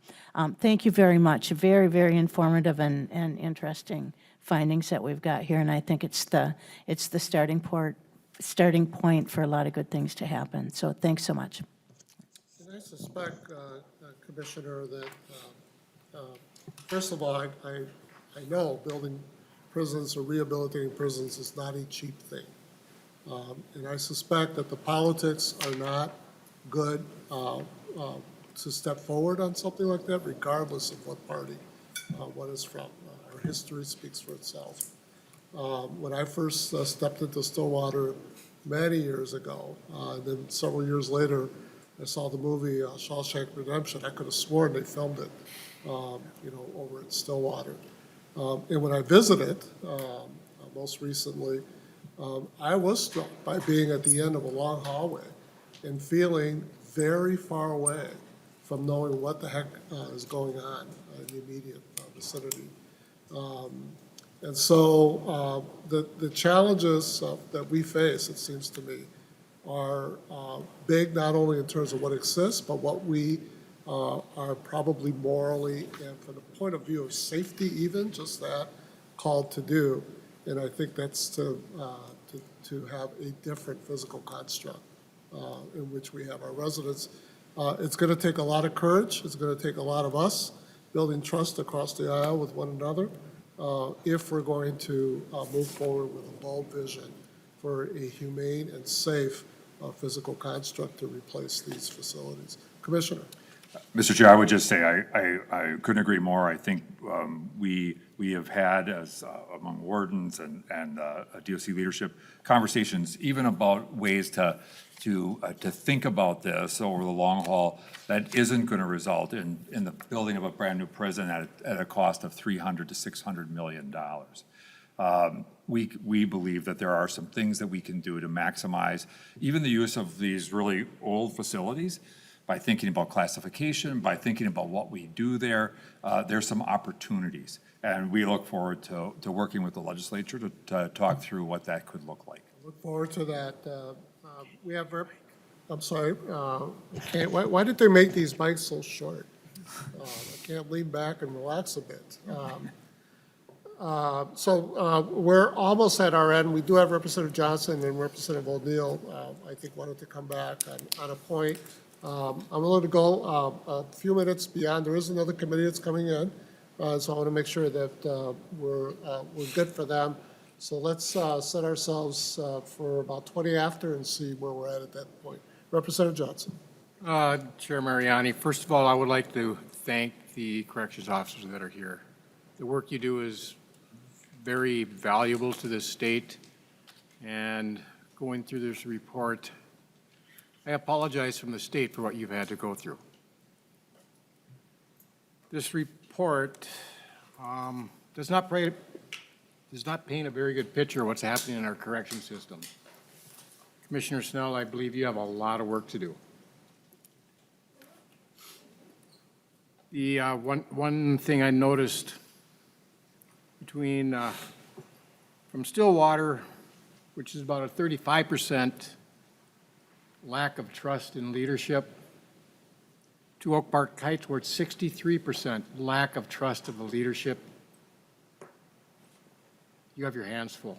[SPEAKER 9] thank you very much. Very, very informative and interesting findings that we've got here, and I think it's the starting point for a lot of good things to happen. So thanks so much.
[SPEAKER 1] And I suspect, Commissioner, that first of all, I know building prisons or rehabilitating prisons is not a cheap thing, and I suspect that the politics are not good to step forward on something like that, regardless of what party one is from. Our history speaks for itself. When I first stepped into Stillwater many years ago, and then several years later, I saw the movie Shawshank Redemption. I could have sworn they filmed it, over at Stillwater. And when I visited, most recently, I was struck by being at the end of a long hallway and feeling very far away from knowing what the heck is going on in the immediate vicinity. And so the challenges that we face, it seems to me, are big, not only in terms of what exists, but what we are probably morally and from the point of view of safety even, just that, called to do. And I think that's to have a different physical construct in which we have our residents. It's going to take a lot of courage. It's going to take a lot of us building trust across the aisle with one another if we're going to move forward with a bold vision for a humane and safe physical construct to replace these facilities. Commissioner.
[SPEAKER 5] Mr. Chair, I would just say I couldn't agree more. I think we have had, as among wardens and DOC leadership, conversations even about ways to think about this over the long haul that isn't going to result in the building of a brand-new prison at a cost of $300 to $600 million. We believe that there are some things that we can do to maximize even the use of these really old facilities by thinking about classification, by thinking about what we do there. There's some opportunities, and we look forward to working with the legislature to talk through what that could look like.
[SPEAKER 1] Look forward to that. We have, I'm sorry, why did they make these mics so short? I can't lean back and relax a bit. So we're almost at our end. We do have Representative Johnson and Representative O'Neill, I think, wanted to come back on a point. I'm willing to go a few minutes beyond. There is another committee that's coming in, so I want to make sure that we're good for them. So let's set ourselves for about 20 after and see where we're at that point. Representative Johnson.
[SPEAKER 10] Chair Mariani, first of all, I would like to thank the corrections officers that are here. The work you do is very valuable to this state, and going through this report, I apologize from the state for what you've had to go through. This report does not paint a very good picture of what's happening in our correction system. Commissioner Snell, I believe you have a lot of work to do. The one thing I noticed between from Stillwater, which is about a 35% lack of trust in leadership, to Oak Park Heights, where it's 63% lack of trust of the leadership, you have your hands full.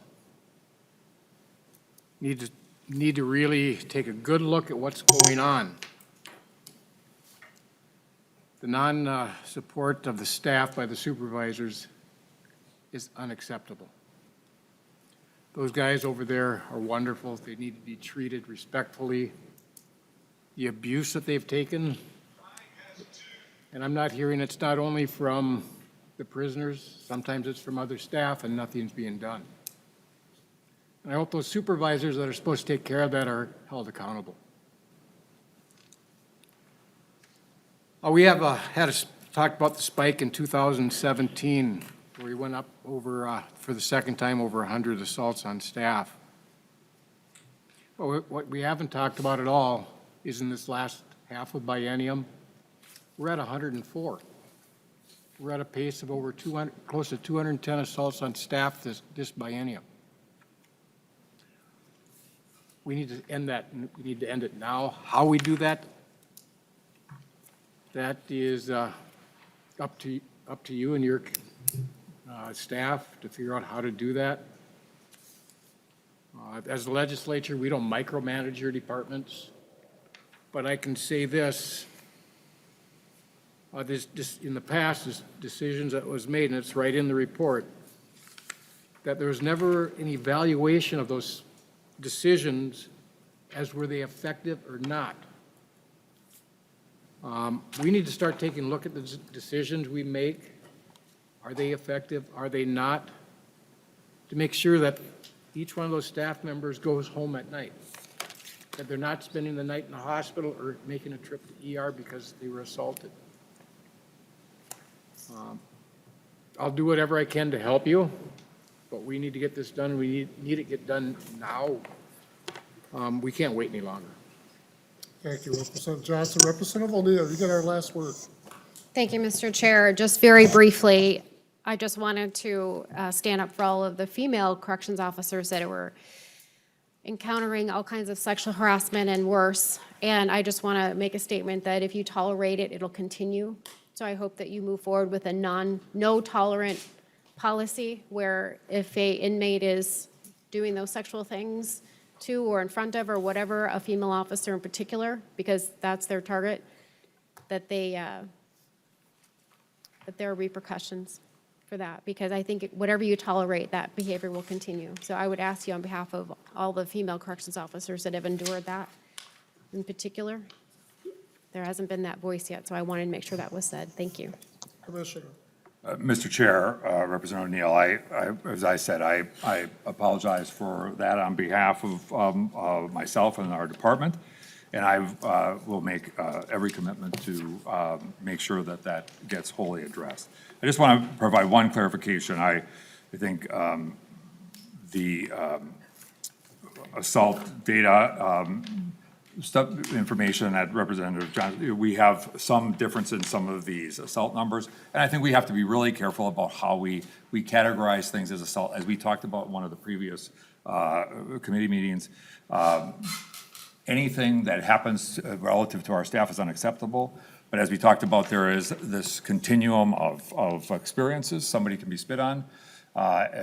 [SPEAKER 10] Need to really take a good look at what's going on. The non-support of the staff by the supervisors is unacceptable. Those guys over there are wonderful. They need to be treated respectfully. The abuse that they've taken, and I'm not hearing it's not only from the prisoners, sometimes it's from other staff, and nothing's being done. And I hope those supervisors that are supposed to take care of that are held accountable. We have talked about the spike in 2017, where we went up over, for the second time, over 100 assaults on staff. But what we haven't talked about at all is in this last half of biennium, we're at 104. We're at a pace of over 200, close to 210 assaults on staff this biennium. We need to end that. We need to end it now. How we do that, that is up to you and your staff to figure out how to do that. As a legislature, we don't micromanage your departments, but I can say this. In the past, this decisions that was made, and it's right in the report, that there was never an evaluation of those decisions as were they effective or not. We need to start taking a look at the decisions we make. Are they effective? Are they not? To make sure that each one of those staff members goes home at night, that they're not spending the night in the hospital or making a trip to ER because they were assaulted. I'll do whatever I can to help you, but we need to get this done, and we need it get done now. We can't wait any longer.
[SPEAKER 1] Thank you, Representative Johnson. Representative O'Neill, you get our last word.
[SPEAKER 8] Thank you, Mr. Chair. Just very briefly, I just wanted to stand up for all of the female corrections officers that were encountering all kinds of sexual harassment and worse. And I just want to make a statement that if you tolerate it, it'll continue. So I hope that you move forward with a no tolerant policy where if a inmate is doing those sexual things to or in front of or whatever, a female officer in particular, because that's their target, that there are repercussions for that, because I think whatever you tolerate, that behavior will continue. So I would ask you on behalf of all the female corrections officers that have endured that in particular. There hasn't been that voice yet, so I wanted to make sure that was said. Thank you.
[SPEAKER 1] Commissioner.
[SPEAKER 5] Mr. Chair, Representative O'Neill, as I said, I apologize for that on behalf of myself and our department, and I will make every commitment to make sure that that gets wholly addressed. I just want to provide one clarification. I think the assault data information that Representative Johnson, we have some difference in some of these assault numbers, and I think we have to be really careful about how we categorize things as assault, as we talked about in one of the previous committee meetings. Anything that happens relative to our staff is unacceptable, but as we talked about, there is this continuum of experiences somebody can be spit on,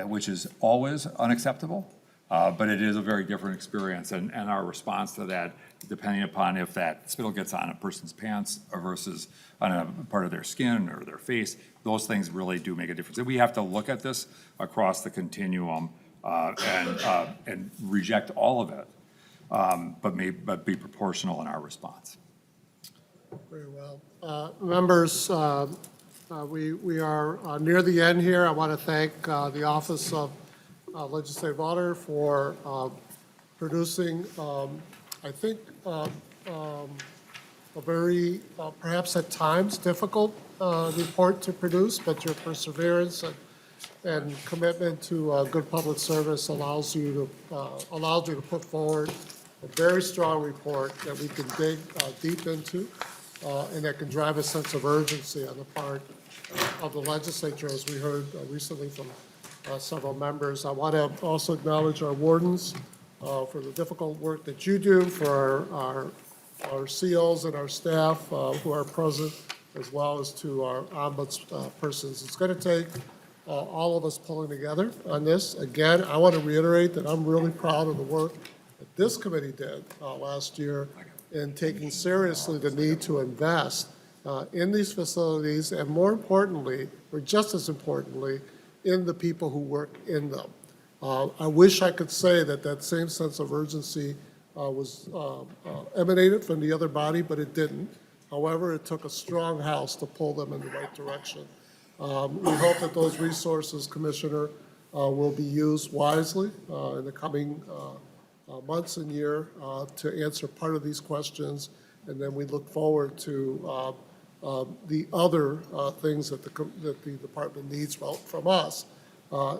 [SPEAKER 5] which is always unacceptable. But it is a very different experience, and our response to that, depending upon if that spittle gets on a person's pants or versus on a part of their skin or their face, those things really do make a difference. And we have to look at this across the continuum and reject all of it, but be proportional in our response.
[SPEAKER 1] Very well. Members, we are near the end here. I want to thank the Office of Legislative Auditor for producing, I think, a very, perhaps at times, difficult report to produce, but your perseverance and commitment to good public service allows you to put forward a very strong report that we can dig deep into and that can drive a sense of urgency on the part of the legislature, as we heard recently from several members. I want to also acknowledge our wardens for the difficult work that you do, for our COs and our staff who are present, as well as to our ombudspersons. It's going to take all of us pulling together on this. Again, I want to reiterate that I'm really proud of the work that this committee did last year in taking seriously the need to invest in these facilities, and more importantly, or just as importantly, in the people who work in them. I wish I could say that that same sense of urgency was emanated from the other body, but it didn't. However, it took a strong house to pull them in the right direction. We hope that those resources, Commissioner, will be used wisely in the coming months and year to answer part of these questions, and then we look forward to the other things that the department needs from us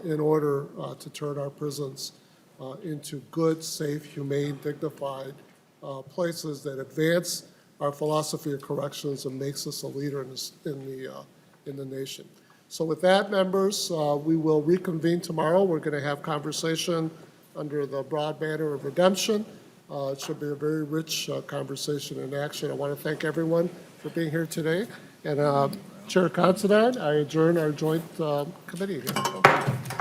[SPEAKER 1] in order to turn our prisons into good, safe, humane, dignified places that advance our philosophy of corrections and makes us a leader in the nation. So with that, members, we will reconvene tomorrow. We're going to have conversation under the broad banner of redemption. It should be a very rich conversation and action. I want to thank everyone for being here today. And Chair Considine, I adjourn our joint committee here.